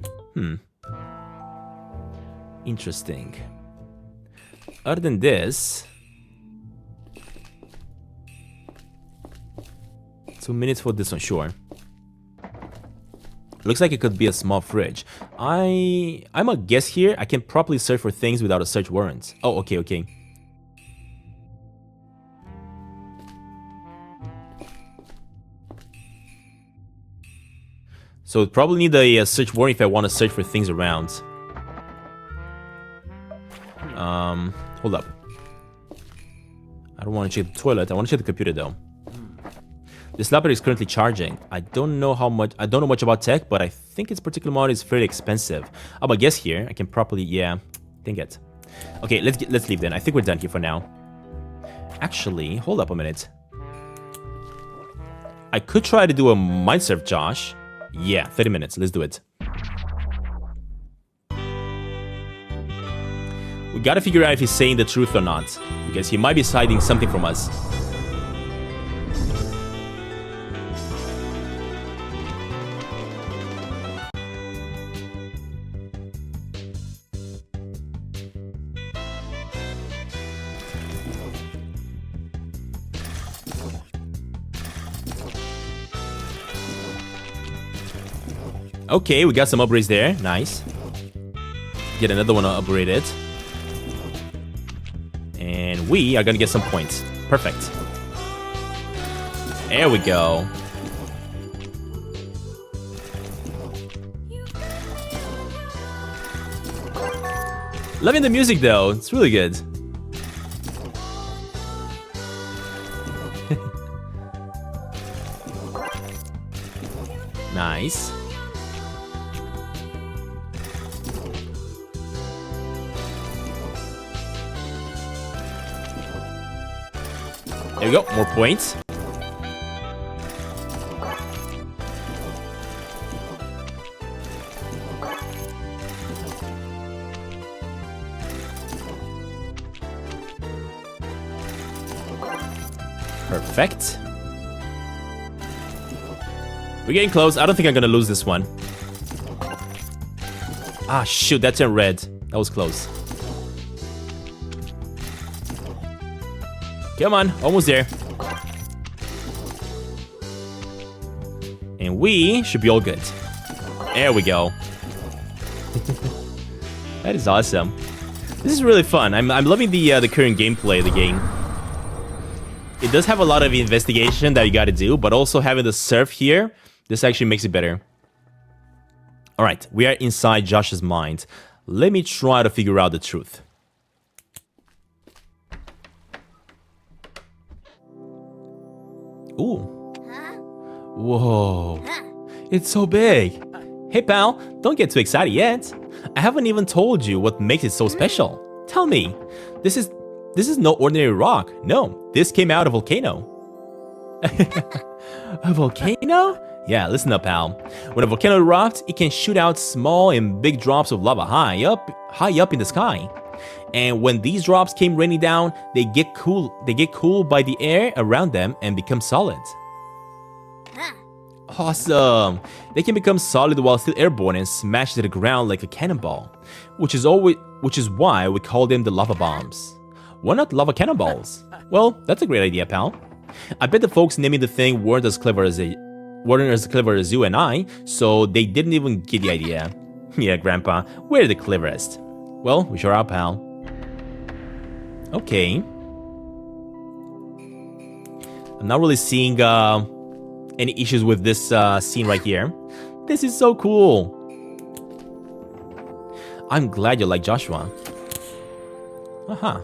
Interesting. Other than this... 2 minutes for this one, sure. Looks like it could be a small fridge. I'm a guess here. I can properly search for things without a search warrant. Oh, okay. So probably need a search warrant if I want to search for things around. Hold up. I don't want to check the toilet. I want to check the computer though. This laptop is currently charging. I don't know much about tech, but I think its particular model is fairly expensive. I'm a guess here. I can properly, yeah, dang it. Okay, let's leave then. I think we're done here for now. Actually, hold up a minute. I could try to do a mind surf, Josh. Yeah, 30 minutes. Let's do it. We gotta figure out if he's saying the truth or not, because he might be hiding something from us. Okay, we got some upgrades there. Nice. Get another one upgraded. And we are gonna get some points. Perfect. There we go. Loving the music though. It's really good. Nice. There we go, more points. Perfect. We're getting close. I don't think I'm gonna lose this one. Ah, shoot, that turned red. That was close. Come on, almost there. And we should be all good. There we go. That is awesome. This is really fun. I'm loving the current gameplay of the game. It does have a lot of investigation that you got to do, but also having the surf here, this actually makes it better. All right, we are inside Josh's mind. Let me try to figure out the truth. Ooh. Whoa. It's so big. Hey, pal, don't get too excited yet. I haven't even told you what makes it so special. Tell me, this is no ordinary rock. No, this came out of a volcano. A volcano? Yeah, listen up, pal. When a volcano erupts, it can shoot out small and big drops of lava high up in the sky. And when these drops came raining down, they get cooled by the air around them and become solid. Awesome! They can become solid while still airborne and smash to the ground like a cannonball, which is why we call them the lava bombs. Why not lava cannonballs? Well, that's a great idea, pal. I bet the folks naming the thing weren't as clever as you and I, so they didn't even get the idea. Yeah, Grandpa, we're the cleverest. Well, we sure are, pal. Okay. I'm not really seeing any issues with this scene right here. This is so cool. I'm glad you like Joshua. Aha.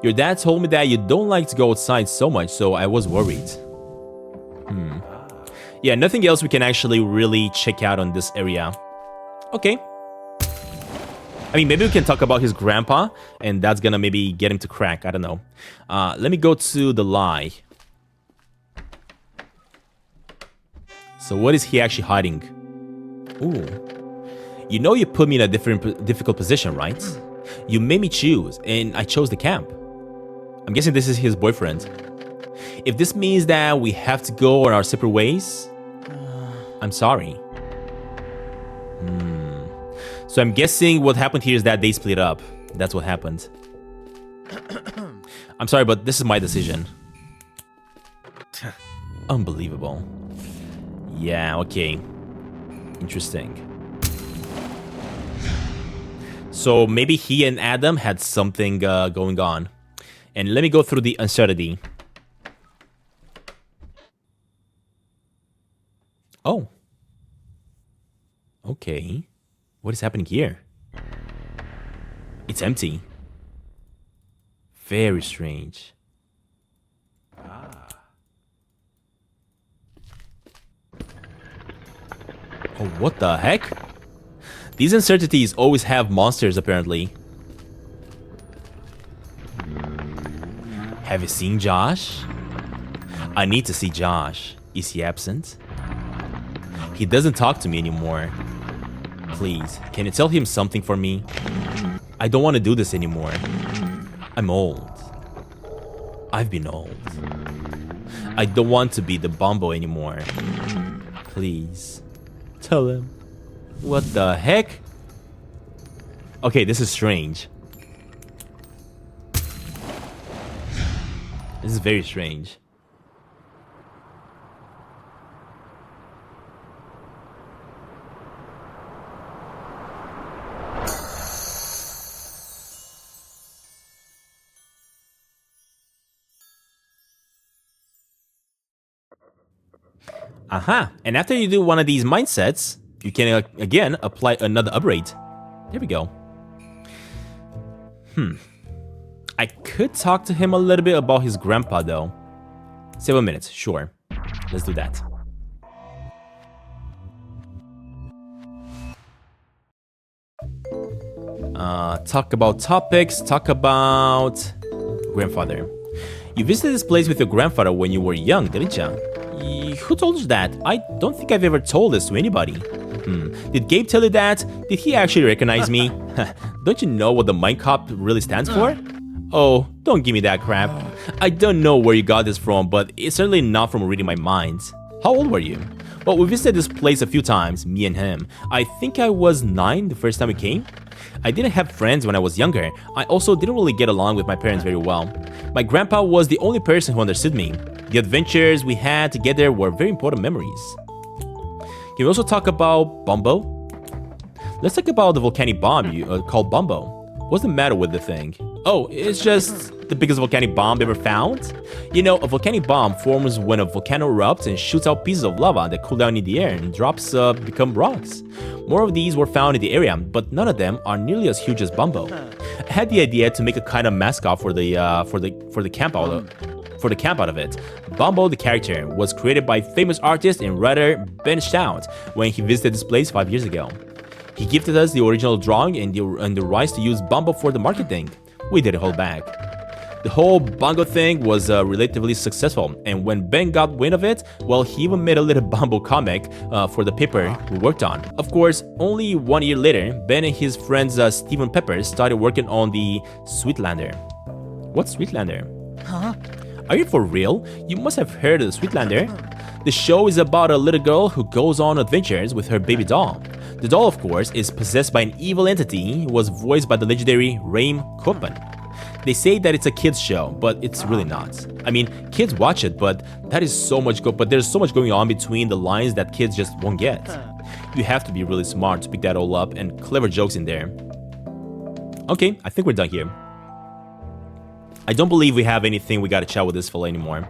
Your dad told me that you don't like to go outside so much, so I was worried. Yeah, nothing else we can actually really check out on this area. Okay. I mean, maybe we can talk about his grandpa, and that's gonna maybe get him to crack. I don't know. Let me go to the lie. So what is he actually hiding? Ooh. You know you put me in a difficult position, right? You made me choose, and I chose the camp. I'm guessing this is his boyfriend. If this means that we have to go on our separate ways, I'm sorry. So I'm guessing what happened here is that they split up. That's what happened. I'm sorry, but this is my decision. Unbelievable. Yeah, okay. Interesting. So maybe he and Adam had something going on. And let me go through the uncertainty. Oh. Okay. What is happening here? It's empty. Very strange. Oh, what the heck? These uncertainties always have monsters, apparently. Have you seen Josh? I need to see Josh. Is he absent? He doesn't talk to me anymore. Please, can you tell him something for me? I don't want to do this anymore. I'm old. I've been old. I don't want to be the Bumbo anymore. Please, tell him. What the heck? Okay, this is strange. This is very strange. Aha! And after you do one of these mindsets, you can again apply another upgrade. There we go. I could talk to him a little bit about his grandpa though. 7 minutes, sure. Let's do that. Talk about topics, talk about grandfather. You visited this place with your grandfather when you were young, didn't you? Who told you that? I don't think I've ever told this to anybody. Did Gabe tell you that? Did he actually recognize me? Don't you know what the Mindcop really stands for? Oh, don't give me that crap. I don't know where you got this from, but it's certainly not from reading my mind. How old were you? Well, we visited this place a few times, me and him. I think I was 9 the first time we came. I didn't have friends when I was younger. I also didn't really get along with my parents very well. My grandpa was the only person who understood me. The adventures we had together were very important memories. Can we also talk about Bumbo? Let's talk about the volcanic bomb called Bumbo. What's the matter with the thing? Oh, it's just the biggest volcanic bomb ever found? You know, a volcanic bomb forms when a volcano erupts and shoots out pieces of lava that cool down in the air and drops become rocks. More of these were found in the area, but none of them are nearly as huge as Bumbo. I had the idea to make a kind of mascot for the camp out of it. Bumbo, the character, was created by famous artist and writer Ben Stout when he visited this place 5 years ago. He gifted us the original drawing and the rights to use Bumbo for the marketing. We didn't hold back. The whole Bongo thing was relatively successful, and when Ben got wind of it, well, he even made a little Bumbo comic for the paper we worked on. Of course, only 1 year later, Ben and his friends Steven Peppers started working on the Sweetlander. What's Sweetlander? Huh? Are you for real? You must have heard of the Sweetlander. The show is about a little girl who goes on adventures with her baby doll. The doll, of course, is possessed by an evil entity who was voiced by the legendary Raim Koppen. They say that it's a kids show, but it's really not. I mean, kids watch it, but there's so much going on between the lines that kids just won't get. You have to be really smart to pick that all up, and clever jokes in there. Okay, I think we're done here. I don't believe we have anything we gotta chat with this fella anymore.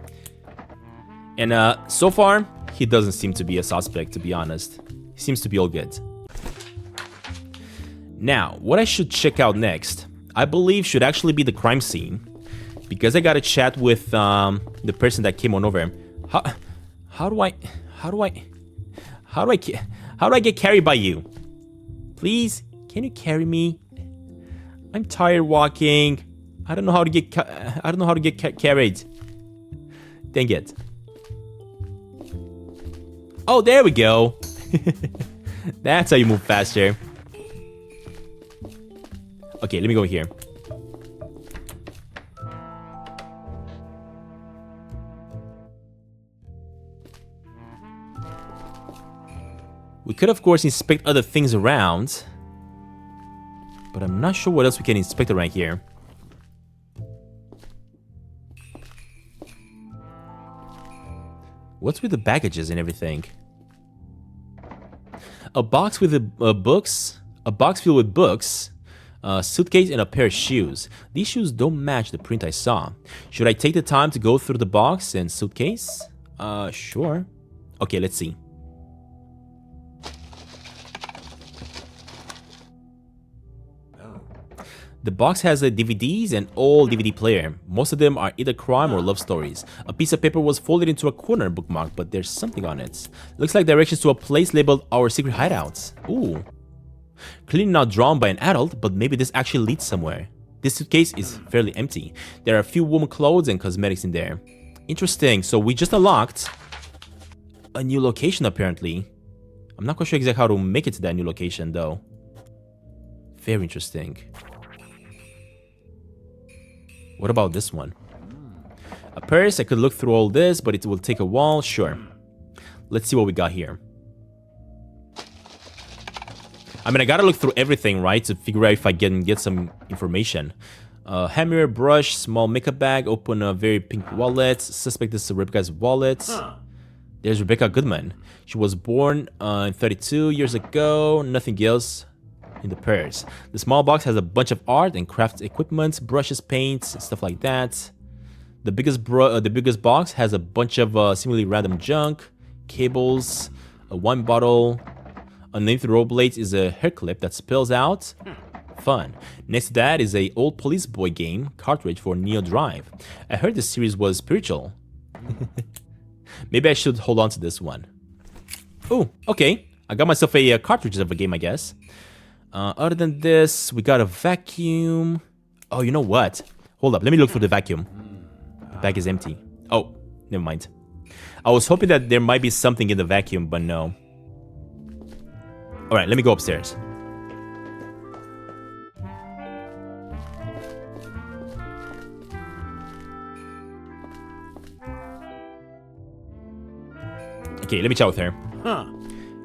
And so far, he doesn't seem to be a suspect, to be honest. He seems to be all good. Now, what I should check out next, I believe should actually be the crime scene. Because I gotta chat with the person that came on over. How do I get carried by you? Please, can you carry me? I'm tired walking. I don't know how to get carried. Dang it. Oh, there we go. That's how you move faster. Okay, let me go here. We could, of course, inspect other things around. But I'm not sure what else we can inspect around here. What's with the baggages and everything? A box with books. A box filled with books. A suitcase and a pair of shoes. These shoes don't match the print I saw. Should I take the time to go through the box and suitcase? Sure. Okay, let's see. The box has a DVDs and old DVD player. Most of them are either crime or love stories. A piece of paper was folded into a corner bookmark, but there's something on it. Looks like directions to a place labeled Our Secret Hideouts. Ooh. Clearly not drawn by an adult, but maybe this actually leads somewhere. This suitcase is fairly empty. There are a few woman clothes and cosmetics in there. Interesting, so we just unlocked a new location apparently. I'm not quite sure exactly how to make it to that new location though. Very interesting. What about this one? A purse, I could look through all this, but it will take a while, sure. Let's see what we got here. I mean, I gotta look through everything, right, to figure out if I can get some information. Hammer, brush, small makeup bag, open a very pink wallet. Suspect this is Rebecca's wallet. There's Rebecca Goodman. She was born 32 years ago, nothing else in the purse. The small box has a bunch of art and craft equipment, brushes, paints, stuff like that. The biggest box has a bunch of seemingly random junk, cables, a wine bottle. Underneath the rollerblades is a hair clip that spills out. Fun. Next to that is a old Police Boy game cartridge for Neo Drive. I heard this series was spiritual. Maybe I should hold on to this one. Oh, okay. I got myself a cartridge of a game, I guess. Other than this, we got a vacuum. Oh, you know what? Hold up, let me look for the vacuum. The bag is empty. Oh, never mind. I was hoping that there might be something in the vacuum, but no. Alright, let me go upstairs. Okay, let me chat with her.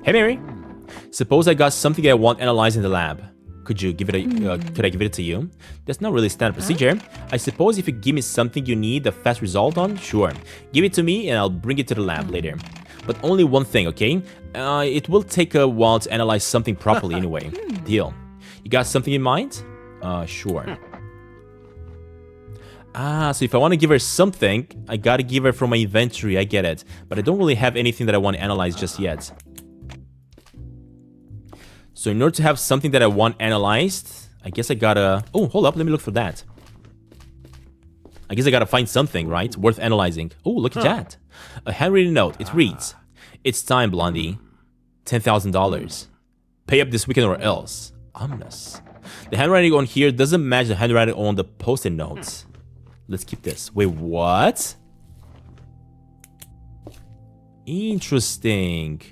Hey, Mary. Suppose I got something I want analyzed in the lab. Could I give it to you? That's not really standard procedure. I suppose if you give me something you need a fast result on, sure. Give it to me and I'll bring it to the lab later. But only one thing, okay? It will take a while to analyze something properly anyway. Deal. You got something in mind? Sure. So if I want to give her something, I gotta give her from my inventory, I get it. But I don't really have anything that I want to analyze just yet. So in order to have something that I want analyzed, I guess I gotta... Oh, hold up, let me look for that. I guess I gotta find something, right? Worth analyzing. Oh, look at that. A handwritten note. It reads, "It's time, Blondie. $10,000. Pay up this weekend or else." Ominous. The handwriting on here doesn't match the handwriting on the post-it notes. Let's keep this. Wait, what? Interesting.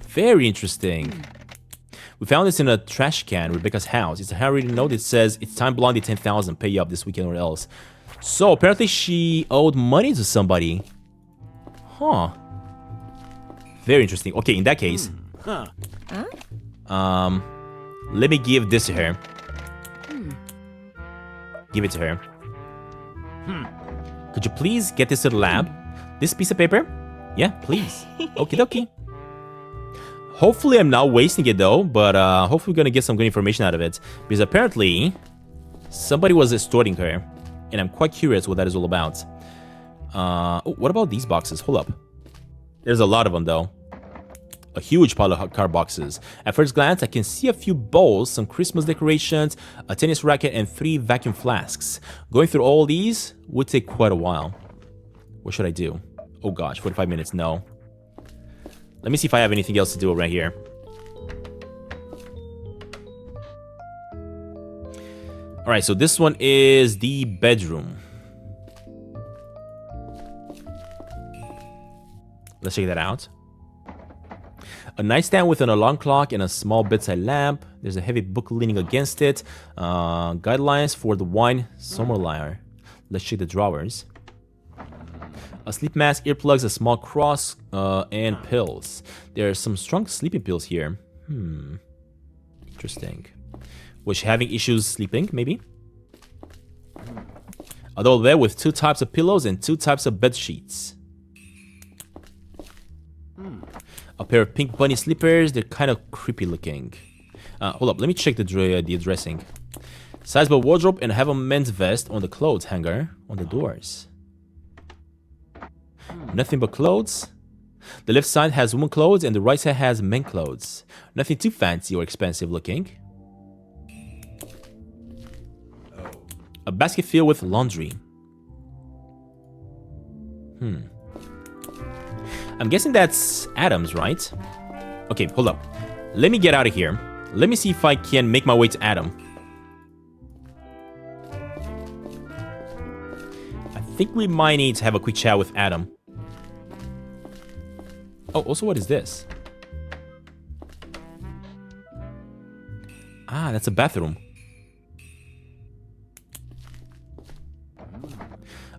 Very interesting. We found this in a trash can, Rebecca's house. It's a handwritten note. It says, "It's time, Blondie, 10,000. Pay up this weekend or else." So apparently she owed money to somebody. Huh. Very interesting. Okay, in that case, let me give this to her. Give it to her. Could you please get this to the lab? This piece of paper? Yeah, please. Okie dokie. Hopefully I'm not wasting it though, but hopefully we're gonna get some good information out of it. Because apparently somebody was extorting her, and I'm quite curious what that is all about. Oh, what about these boxes? Hold up. There's a lot of them though. A huge pile of card boxes. At first glance, I can see a few bowls, some Christmas decorations, a tennis racket, and 3 vacuum flasks. Going through all these would take quite a while. What should I do? Oh gosh, 45 minutes, no. Let me see if I have anything else to do right here. Alright, so this one is the bedroom. Let's check that out. A nightstand with an alarm clock and a small bedside lamp. There's a heavy book leaning against it. Guidelines for the wine sommelier. Let's check the drawers. A sleep mask, earplugs, a small cross, and pills. There are some strong sleeping pills here. Interesting. Was she having issues sleeping, maybe? A doll bed with 2 types of pillows and 2 types of bed sheets. A pair of pink bunny slippers. They're kind of creepy looking. Hold up, let me check the dressing. Sizable wardrobe, and have a men's vest on the clothes hanger on the doors. Nothing but clothes. The left side has women clothes and the right side has men clothes. Nothing too fancy or expensive looking. A basket filled with laundry. I'm guessing that's Adam's, right? Okay, hold up. Let me get out of here. Let me see if I can make my way to Adam. I think we might need to have a quick chat with Adam. Oh, also, what is this? Ah, that's a bathroom.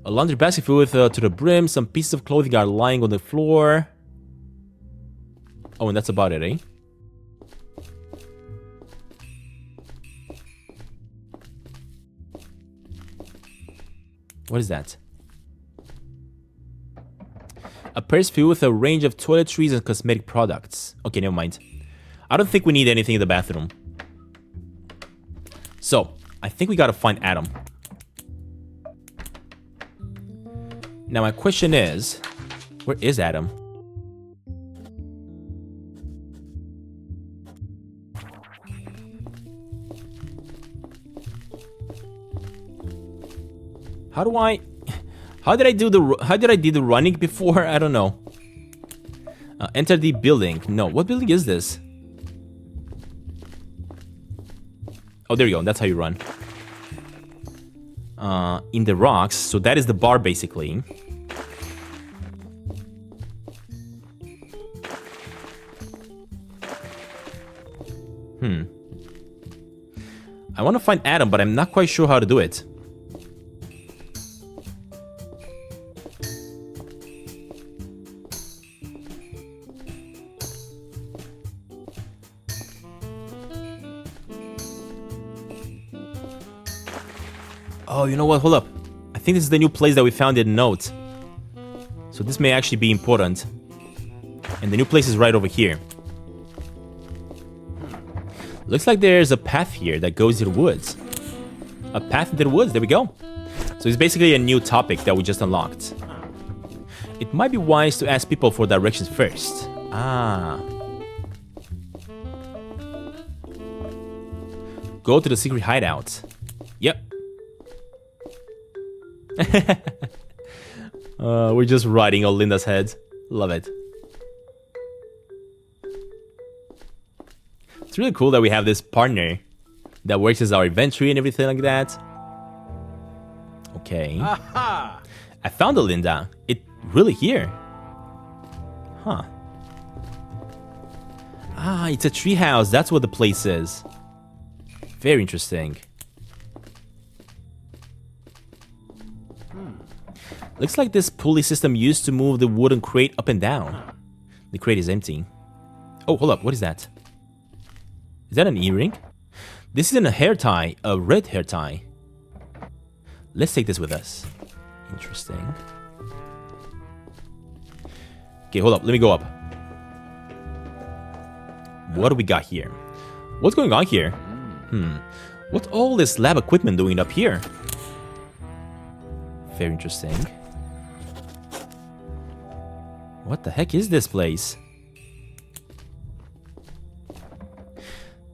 A laundry basket filled with to the brim. Some pieces of clothing are lying on the floor. Oh, and that's about it, eh? What is that? A purse filled with a range of toiletries and cosmetic products. Okay, never mind. I don't think we need anything in the bathroom. So, I think we gotta find Adam. Now my question is, where is Adam? How did I do the running before? I don't know. Enter the building. No, what building is this? Oh, there you go. That's how you run. In the rocks. So that is the bar, basically. I want to find Adam, but I'm not quite sure how to do it. Oh, you know what? Hold up. I think this is the new place that we found in note. So this may actually be important. And the new place is right over here. Looks like there's a path here that goes to the woods. A path into the woods, there we go. So it's basically a new topic that we just unlocked. It might be wise to ask people for directions first. Ah. Go to the secret hideout. Yep. We're just riding on Linda's head. Love it. It's really cool that we have this partner that works as our inventory and everything like that. Okay. Aha! I found the Linda. It really here. Huh. Ah, it's a treehouse. That's what the place is. Very interesting. Looks like this pulley system used to move the wooden crate up and down. The crate is empty. Oh, hold up. What is that? Is that an earring? This isn't a hair tie, a red hair tie. Let's take this with us. Interesting. Okay, hold up. Let me go up. What do we got here? What's going on here? What's all this lab equipment doing up here? Very interesting. What the heck is this place?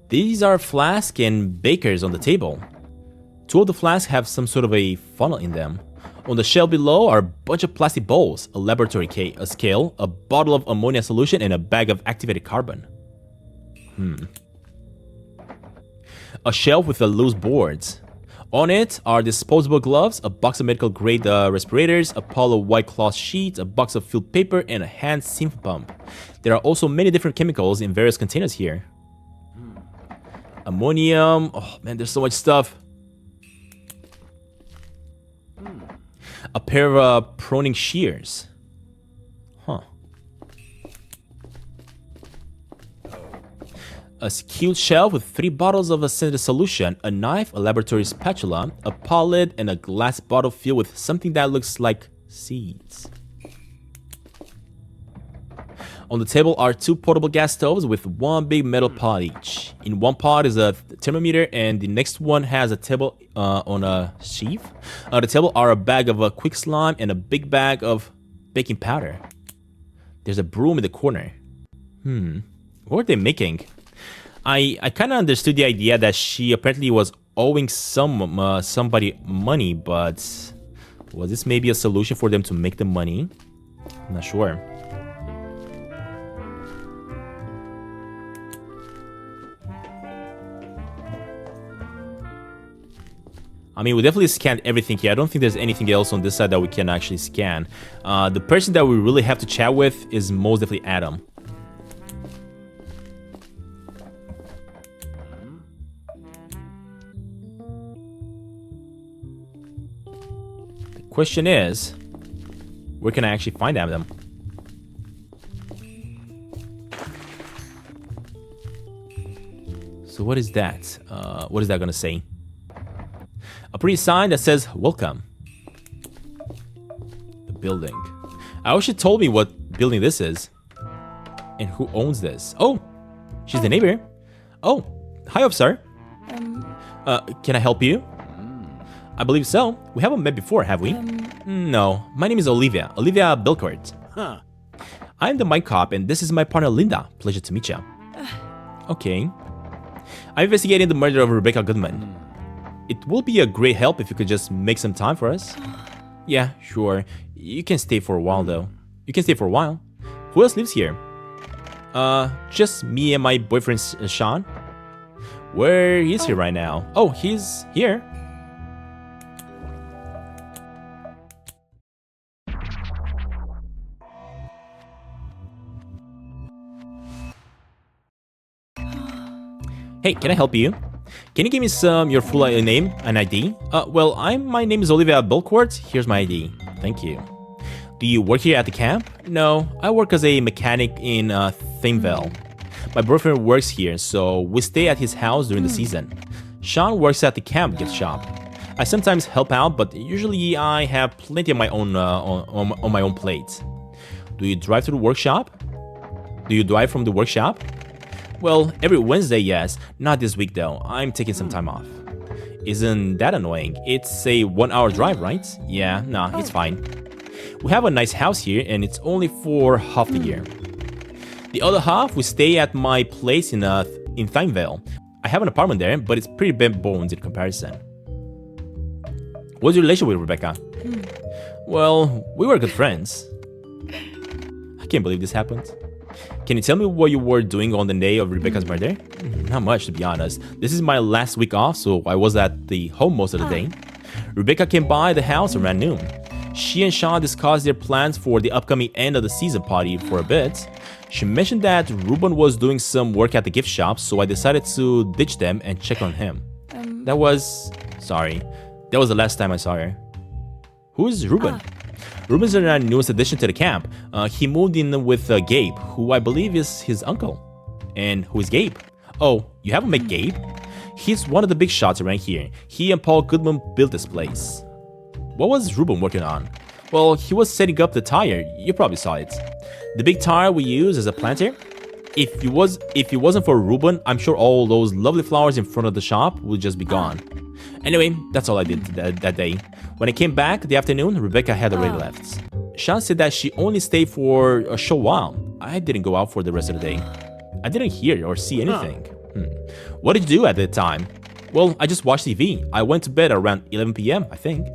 These are flasks and bakers on the table. Two of the flasks have some sort of a funnel in them. On the shelf below are a bunch of plastic bowls, a laboratory case, a scale, a bottle of ammonia solution, and a bag of activated carbon. A shelf with the loose boards. On it are disposable gloves, a box of medical grade respirators, a pile of white cloth sheets, a box of filled paper, and a hand sniff pump. There are also many different chemicals in various containers here. Ammonium. Oh man, there's so much stuff. A pair of pruning shears. Huh. A sealed shelf with 3 bottles of a scented solution, a knife, a laboratory spatula, a palette, and a glass bottle filled with something that looks like seeds. On the table are 2 portable gas stoves with 1 big metal pot each. In one pot is a thermometer, and the next one has a table on a sheath. On the table are a bag of quick slime and a big bag of baking powder. There's a broom in the corner. What are they making? I kind of understood the idea that she apparently was owing somebody money, but was this maybe a solution for them to make the money? I'm not sure. I mean, we definitely scanned everything here. I don't think there's anything else on this side that we can actually scan. The person that we really have to chat with is most definitely Adam. The question is, where can I actually find Adam? So what is that? What is that gonna say? A pretty sign that says, welcome. The building. I wish you told me what building this is. And who owns this. Oh, she's the neighbor. Oh, hi, officer. Can I help you? I believe so. We haven't met before, have we? No, my name is Olivia. Olivia Belcourt. Huh. I'm the Mindcop, and this is my partner, Linda. Pleasure to meet you. Okay. I'm investigating the murder of Rebecca Goodman. It will be a great help if you could just make some time for us. Yeah, sure. You can stay for a while, though. You can stay for a while. Who else lives here? Just me and my boyfriend, Sean. Where is he right now? Oh, he's here. Hey, can I help you? Can you give me your full name and ID? Well, my name is Olivia Belcourt. Here's my ID. Thank you. Do you work here at the camp? No, I work as a mechanic in Thameville. My boyfriend works here, so we stay at his house during the season. Sean works at the camp gift shop. I sometimes help out, but usually I have plenty of my own on my own plate. Do you drive to the workshop? Do you drive from the workshop? Well, every Wednesday, yes. Not this week though. I'm taking some time off. Isn't that annoying? It's a 1-hour drive, right? Yeah, nah, it's fine. We have a nice house here and it's only for half the year. The other half, we stay at my place in Thineville. I have an apartment there, but it's pretty bare bones in comparison. What's your relationship with Rebecca? Well, we were good friends. I can't believe this happened. Can you tell me what you were doing on the day of Rebecca's murder? Not much, to be honest. This is my last week off, so I was at the home most of the day. Rebecca came by the house around noon. She and Sean discussed their plans for the upcoming end of the season party for a bit. She mentioned that Ruben was doing some work at the gift shop, so I decided to ditch them and check on him. That was the last time I saw her. Who is Ruben? Ruben's our newest addition to the camp. He moved in with Gabe, who I believe is his uncle. And who is Gabe? Oh, you haven't met Gabe? He's one of the big shots around here. He and Paul Goodman built this place. What was Ruben working on? Well, he was setting up the tire. You probably saw it. The big tire we use as a planter. If it wasn't for Ruben, I'm sure all those lovely flowers in front of the shop would just be gone. Anyway, that's all I did that day. When I came back the afternoon, Rebecca had already left. Sean said that she only stayed for a short while. I didn't go out for the rest of the day. I didn't hear or see anything. What did you do at the time? Well, I just watched TV. I went to bed around 11 p.m., I think.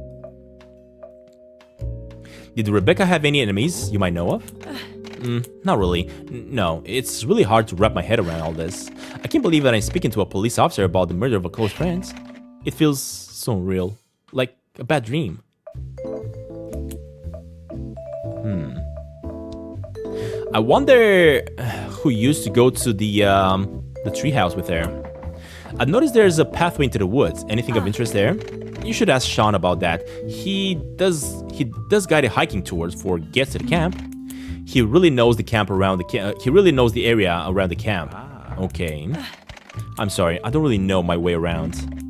Did Rebecca have any enemies you might know of? Not really. No, it's really hard to wrap my head around all this. I can't believe that I'm speaking to a police officer about the murder of a close friend. It feels so real. Like a bad dream. I wonder who used to go to the treehouse with her. I've noticed there's a pathway into the woods. Anything of interest there? You should ask Sean about that. He does guided hiking tours for guests to the camp. He really knows the camp around the he really knows the area around the camp. Okay. I'm sorry, I don't really know my way around.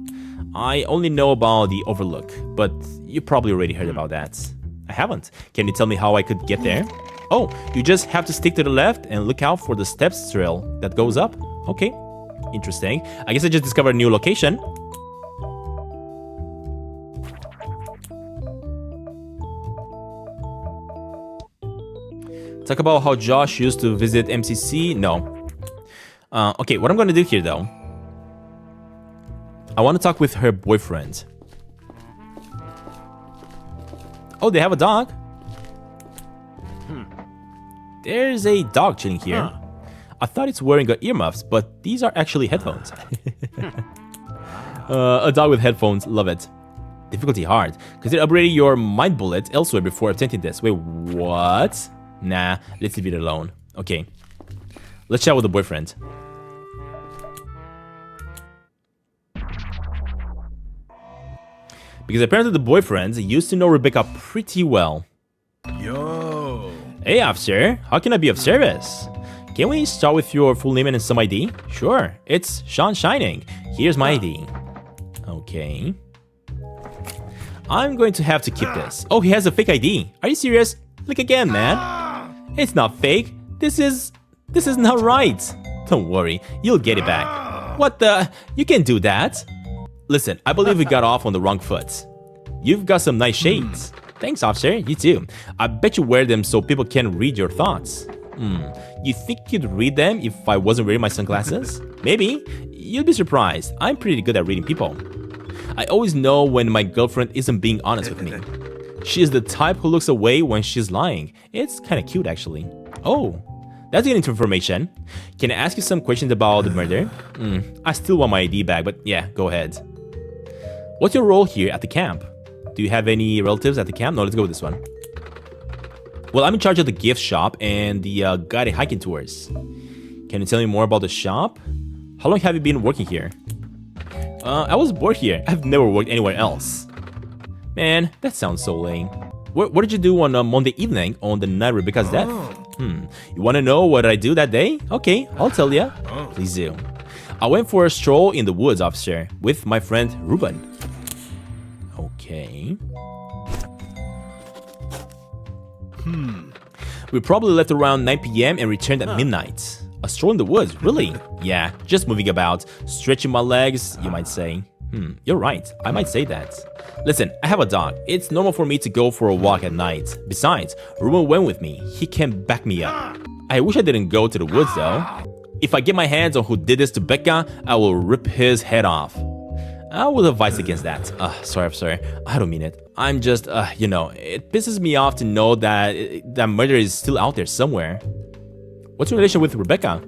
I only know about the overlook, but you probably already heard about that. I haven't. Can you tell me how I could get there? Oh, you just have to stick to the left and look out for the steps trail that goes up. Okay. Interesting. I guess I just discovered a new location. Talk about how Josh used to visit MCC. No. Okay, what I'm gonna do here though, I want to talk with her boyfriend. Oh, they have a dog. There's a dog chilling here. I thought it's wearing earmuffs, but these are actually headphones. A dog with headphones, love it. Difficulty hard. Consider upgrading your mind bullet elsewhere before attempting this. Wait, what? Nah, let's leave it alone. Okay. Let's chat with the boyfriend. Because apparently the boyfriend used to know Rebecca pretty well. Yo. Hey, officer. How can I be of service? Can we start with your full name and some ID? Sure. It's Sean Shining. Here's my ID. Okay. I'm going to have to keep this. Oh, he has a fake ID. Are you serious? Look again, man. It's not fake. This is not right. Don't worry. You'll get it back. What the? You can't do that. Listen, I believe we got off on the wrong foot. You've got some nice shades. Thanks, officer. You too. I bet you wear them so people can read your thoughts. You think you'd read them if I wasn't wearing my sunglasses? Maybe. You'd be surprised. I'm pretty good at reading people. I always know when my girlfriend isn't being honest with me. She is the type who looks away when she's lying. It's kind of cute, actually. Oh, that's getting into information. Can I ask you some questions about the murder? I still want my ID back, but yeah, go ahead. What's your role here at the camp? Do you have any relatives at the camp? No, let's go with this one. Well, I'm in charge of the gift shop and the guided hiking tours. Can you tell me more about the shop? How long have you been working here? I was bored here. I've never worked anywhere else. Man, that sounds so lame. What did you do on Monday evening on the night Rebecca's death? You want to know what I do that day? Okay, I'll tell you. Please do. I went for a stroll in the woods, officer, with my friend Ruben. Okay. We probably left around 9 p.m. and returned at midnight. A stroll in the woods, really? Yeah, just moving about, stretching my legs, you might say. You're right, I might say that. Listen, I have a dog. It's normal for me to go for a walk at night. Besides, Ruben went with me. He can back me up. I wish I didn't go to the woods though. If I get my hands on who did this to Becca, I will rip his head off. I would advise against that. Sorry, I'm sorry. I don't mean it. I'm just, you know, it pisses me off to know that that murder is still out there somewhere. What's your relation with Rebecca?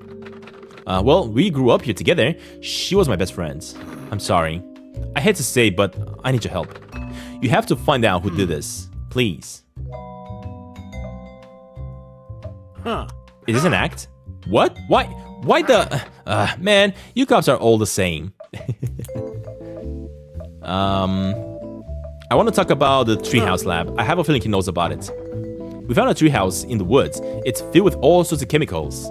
Well, we grew up here together. She was my best friend. I'm sorry. I hate to say, but I need your help. You have to find out who did this. Please. Is this an act? What? Why? Why the... man, you cops are all the same. I want to talk about the treehouse lab. I have a feeling he knows about it. We found a treehouse in the woods. It's filled with all sorts of chemicals.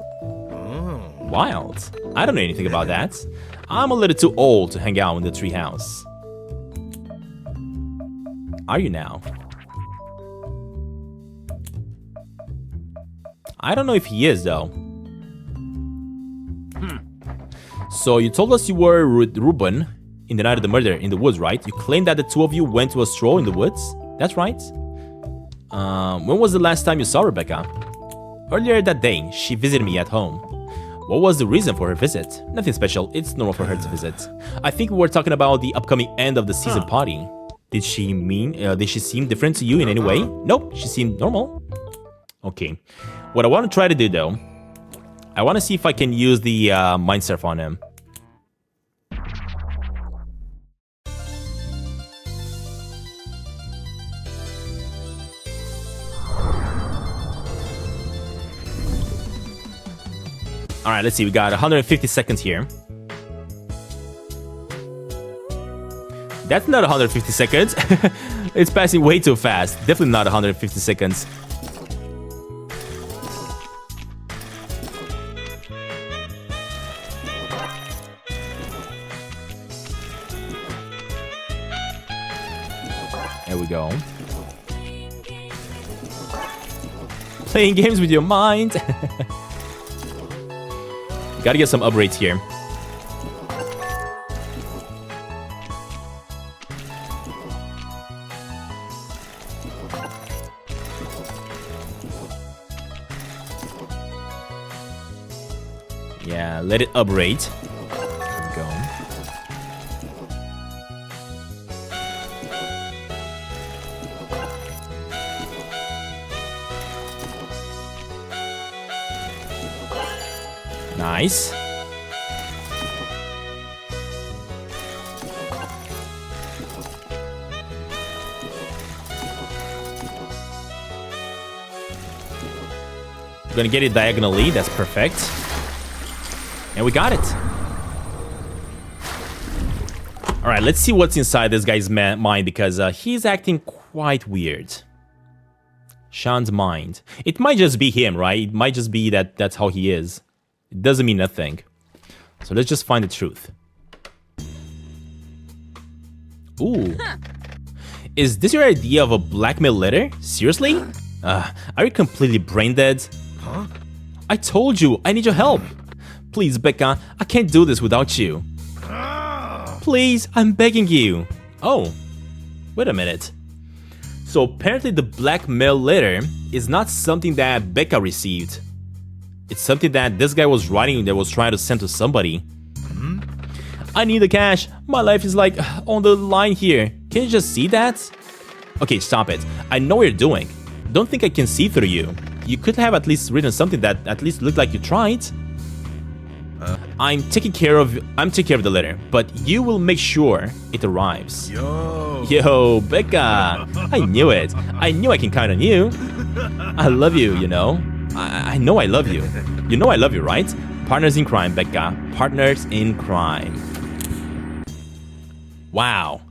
Wild. I don't know anything about that. I'm a little too old to hang out in the treehouse. Are you now? I don't know if he is though. So you told us you were with Ruben in the night of the murder in the woods, right? You claimed that the two of you went to a stroll in the woods? That's right. When was the last time you saw Rebecca? Earlier that day, she visited me at home. What was the reason for her visit? Nothing special, it's normal for her to visit. I think we were talking about the upcoming end of the season party. Did she seem different to you in any way? Nope, she seemed normal. Okay, what I want to try to do though, I want to see if I can use the mind surf on him. Alright, let's see, we got 150 seconds here. That's not 150 seconds. It's passing way too fast. Definitely not 150 seconds. There we go. Playing games with your mind. Gotta get some upgrades here. Yeah, let it upgrade. There we go. Nice. We're gonna get it diagonally, that's perfect. And we got it. Alright, let's see what's inside this guy's mind because he's acting quite weird. Sean's mind. It might just be him, right? It might just be that that's how he is. It doesn't mean nothing. So let's just find the truth. Ooh. Is this your idea of a blackmail letter? Seriously? Are you completely brain dead? Huh? I told you, I need your help. Please, Becca, I can't do this without you. Please, I'm begging you. Oh, wait a minute. So apparently the blackmail letter is not something that Becca received. It's something that this guy was writing that was trying to send to somebody. I need the cash. My life is like on the line here. Can you just see that? Okay, stop it. I know what you're doing. Don't think I can see through you. You could have at least written something that at least looked like you tried. I'm taking care of the letter, but you will make sure it arrives. Yo, Becca. I knew it. I knew I can count on you. I love you, you know. I know I love you. You know I love you, right? Partners in crime, Becca. Partners in crime. Wow.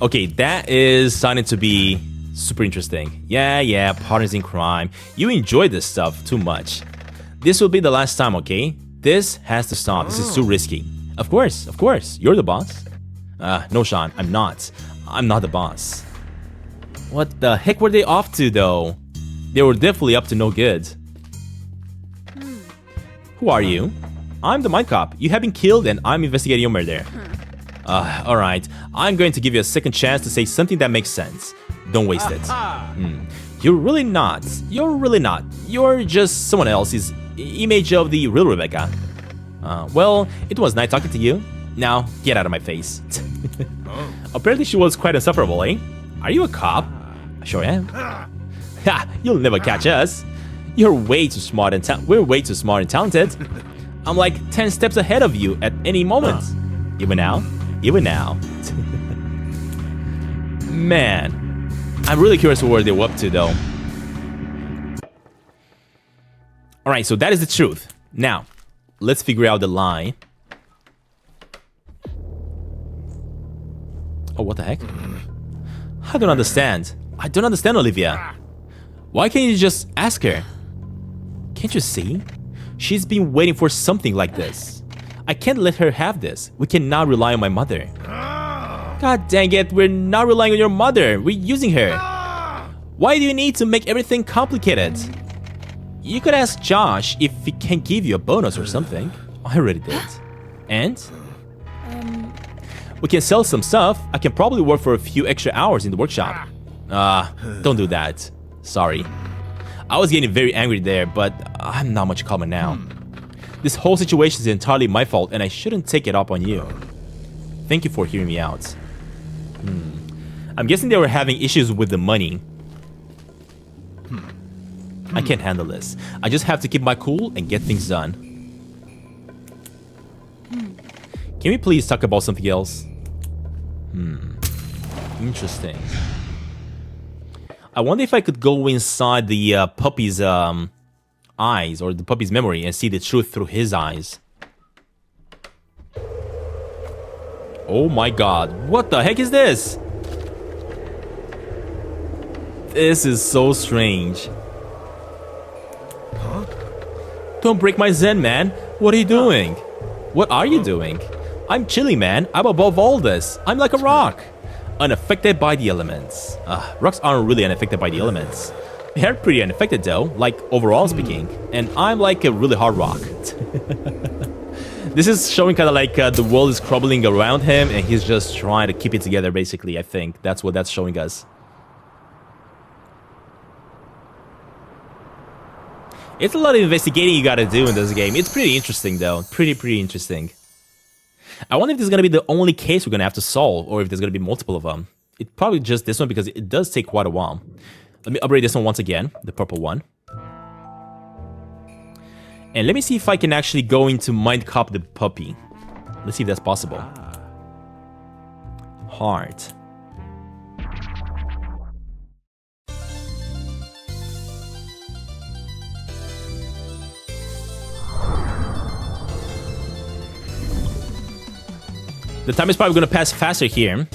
Okay, that is starting to be super interesting. Yeah, partners in crime. You enjoy this stuff too much. This will be the last time, okay? This has to stop. This is too risky. Of course. You're the boss. No, Sean, I'm not. I'm not the boss. What the heck were they off to, though? They were definitely up to no good. Who are you? I'm the Mindcop. You have been killed and I'm investigating your murder. Alright. I'm going to give you a second chance to say something that makes sense. Don't waste it. You're really not. You're really not. You're just someone else's image of the real Rebecca. Well, it was nice talking to you. Now, get out of my face. Apparently she was quite insufferable, eh? Are you a cop? Sure am. Ha! You'll never catch us. You're way too smart and we're way too smart and talented. I'm like 10 steps ahead of you at any moment. Even now? Even now. Man. I'm really curious what they were up to, though. Alright, so that is the truth. Now, let's figure out the lie. Oh, what the heck? I don't understand. I don't understand, Olivia. Why can't you just ask her? Can't you see? She's been waiting for something like this. I can't let her have this. We cannot rely on my mother. God dang it, we're not relying on your mother. We're using her. Why do you need to make everything complicated? You could ask Josh if he can give you a bonus or something. I already did. And? We can sell some stuff. I can probably work for a few extra hours in the workshop. Don't do that. Sorry. I was getting very angry there, but I'm not much calmer now. This whole situation is entirely my fault and I shouldn't take it up on you. Thank you for hearing me out. I'm guessing they were having issues with the money. I can't handle this. I just have to keep my cool and get things done. Can we please talk about something else? Interesting. I wonder if I could go inside the puppy's eyes or the puppy's memory and see the truth through his eyes. Oh my god, what the heck is this? This is so strange. Don't break my zen, man. What are you doing? What are you doing? I'm chilling, man. I'm above all this. I'm like a rock. Unaffected by the elements. Rocks aren't really unaffected by the elements. They're pretty unaffected though, like overall speaking. And I'm like a really hard rock. This is showing kind of like the world is crumbling around him and he's just trying to keep it together basically, I think. That's what that's showing us. It's a lot of investigating you gotta do in this game. It's pretty interesting though. Pretty interesting. I wonder if this is gonna be the only case we're gonna have to solve or if there's gonna be multiple of them. It's probably just this one because it does take quite a while. Let me upgrade this one once again, the purple one. And let me see if I can actually go into Mindcop the puppy. Let's see if that's possible. Heart. The time is probably going to pass faster here.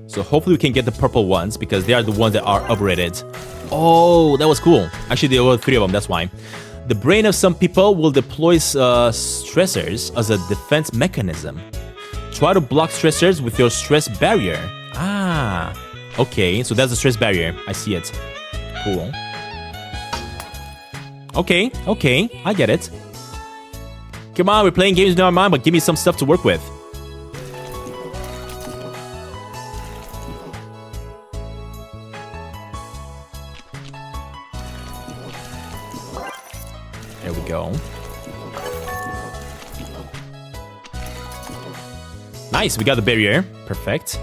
So hopefully we can get the purple ones because they are the ones that are upgraded. Oh, that was cool. Actually, there were 3 of them, that's why. The brain of some people will deploy stressors as a defense mechanism. Try to block stressors with your stress barrier. Ah, okay. So that's the stress barrier. I see it. Cool. Okay, I get it. Come on, we're playing games in our mind, but give me some stuff to work with. There we go. Nice, we got the barrier. Perfect.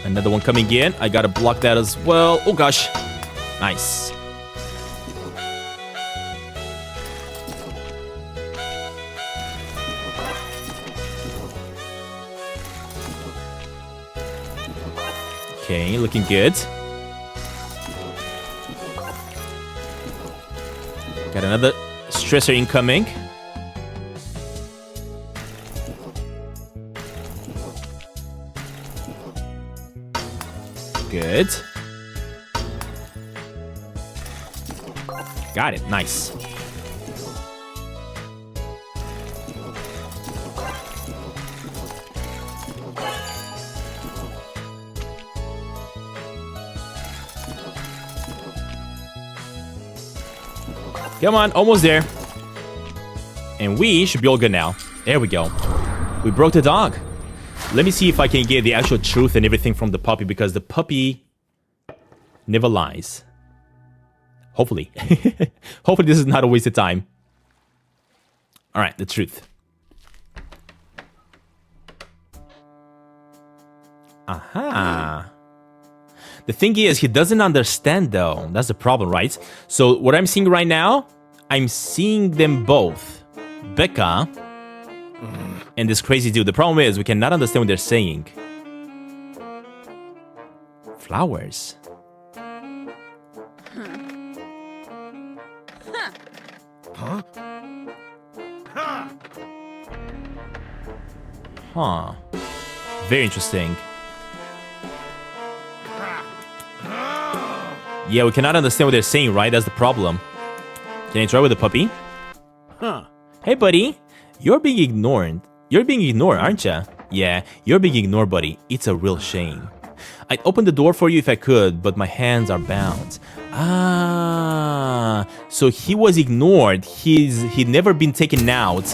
Another one coming in. I gotta block that as well. Oh gosh. Nice. Okay, looking good. Got another stressor incoming. Good. Got it. Nice. Come on, almost there. And we should be all good now. There we go. We broke the dog. Let me see if I can get the actual truth and everything from the puppy, because the puppy never lies. Hopefully. Hopefully this is not a waste of time. Alright, the truth. Aha. The thing is, he doesn't understand though. That's the problem, right? So what I'm seeing right now, I'm seeing them both. Becca and this crazy dude. The problem is, we cannot understand what they're saying. Flowers. Huh. Very interesting. Yeah, we cannot understand what they're saying, right? That's the problem. Can I try with the puppy? Huh. Hey, buddy. You're being ignored. You're being ignored, aren't you? Yeah, you're being ignored, buddy. It's a real shame. I'd open the door for you if I could, but my hands are bound. Ah, so he was ignored. He'd never been taken out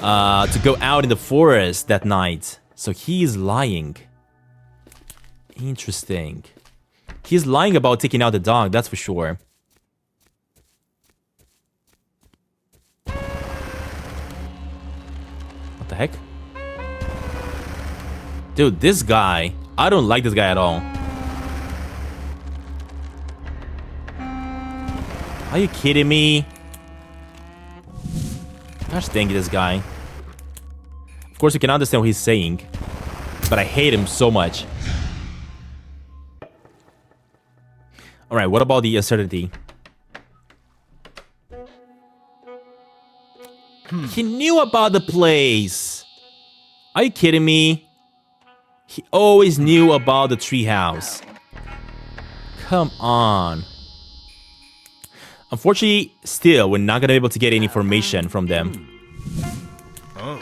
to go out in the forest that night. So he is lying. Interesting. He's lying about taking out the dog, that's for sure. What the heck? Dude, this guy, I don't like this guy at all. Are you kidding me? Gosh dang it, this guy. Of course, you can understand what he's saying, but I hate him so much. Alright, what about the uncertainty? He knew about the place! Are you kidding me? He always knew about the treehouse. Come on. Unfortunately, still, we're not gonna be able to get any information from them. Oh.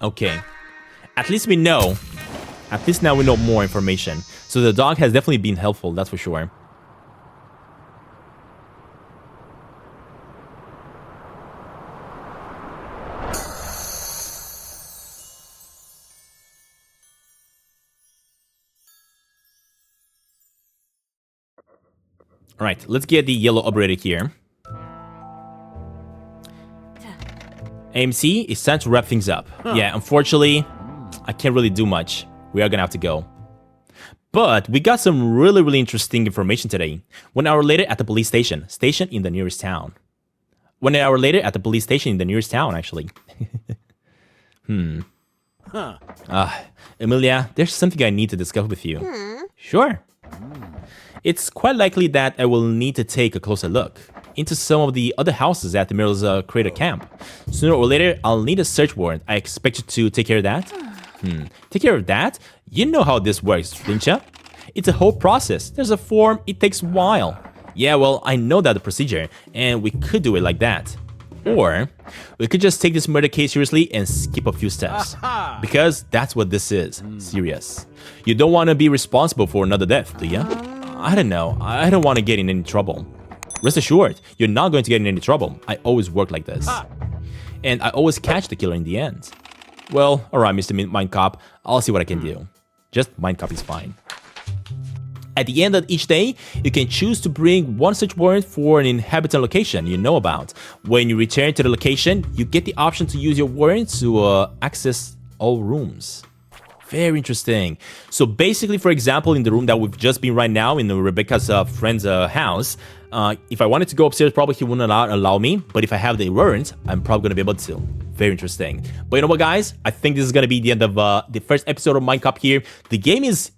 Okay. At least we know. At least now we know more information. So the dog has definitely been helpful, that's for sure. Alright, let's get the yellow operator here. AMC, it's time to wrap things up. Yeah, unfortunately, I can't really do much. We are gonna have to go. But we got some really interesting information today. 1 hour later at the police station. Station in the nearest town. 1 hour later at the police station in the nearest town, actually. Emilia, there's something I need to discuss with you. Sure. It's quite likely that I will need to take a closer look into some of the other houses at the Mirror's Crater camp. Sooner or later, I'll need a search warrant. I expect you to take care of that? Take care of that? You know how this works, don't you? It's a whole process. There's a form, it takes a while. Yeah, well, I know that the procedure, and we could do it like that. Or, we could just take this murder case seriously and skip a few steps. Because that's what this is. Serious. You don't want to be responsible for another death, do you? I don't know. I don't want to get in any trouble. Rest assured, you're not going to get in any trouble. I always work like this. And I always catch the killer in the end. Well, alright, Mr. Mindcop. I'll see what I can do. Just Mindcop is fine. At the end of each day, you can choose to bring one search warrant for an inhabitant location you know about. When you return to the location, you get the option to use your warrant to access all rooms. Very interesting. So basically, for example, in the room that we've just been right now, in Rebecca's friend's house, if I wanted to go upstairs, probably he wouldn't allow me. But if I have the warrant, I'm probably going to be able to. Very interesting. But you know what, guys? I think this is going to be the end of the first episode of Mindcop here. The game is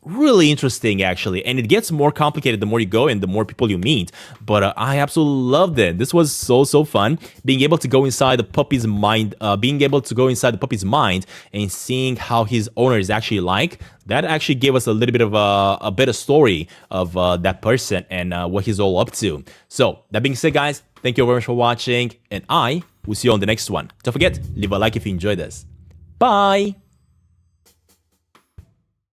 really interesting, actually, and it gets more complicated the more you go and the more people you meet, but I absolutely loved it. This was so fun, being able to go inside the puppy's mind, and seeing how his owner is actually like. That actually gave us a little bit of a better story of that person and what he's all up to. So that being said, guys, thank you very much for watching, and I will see you on the next one. Don't forget, leave a like if you enjoyed this. Bye.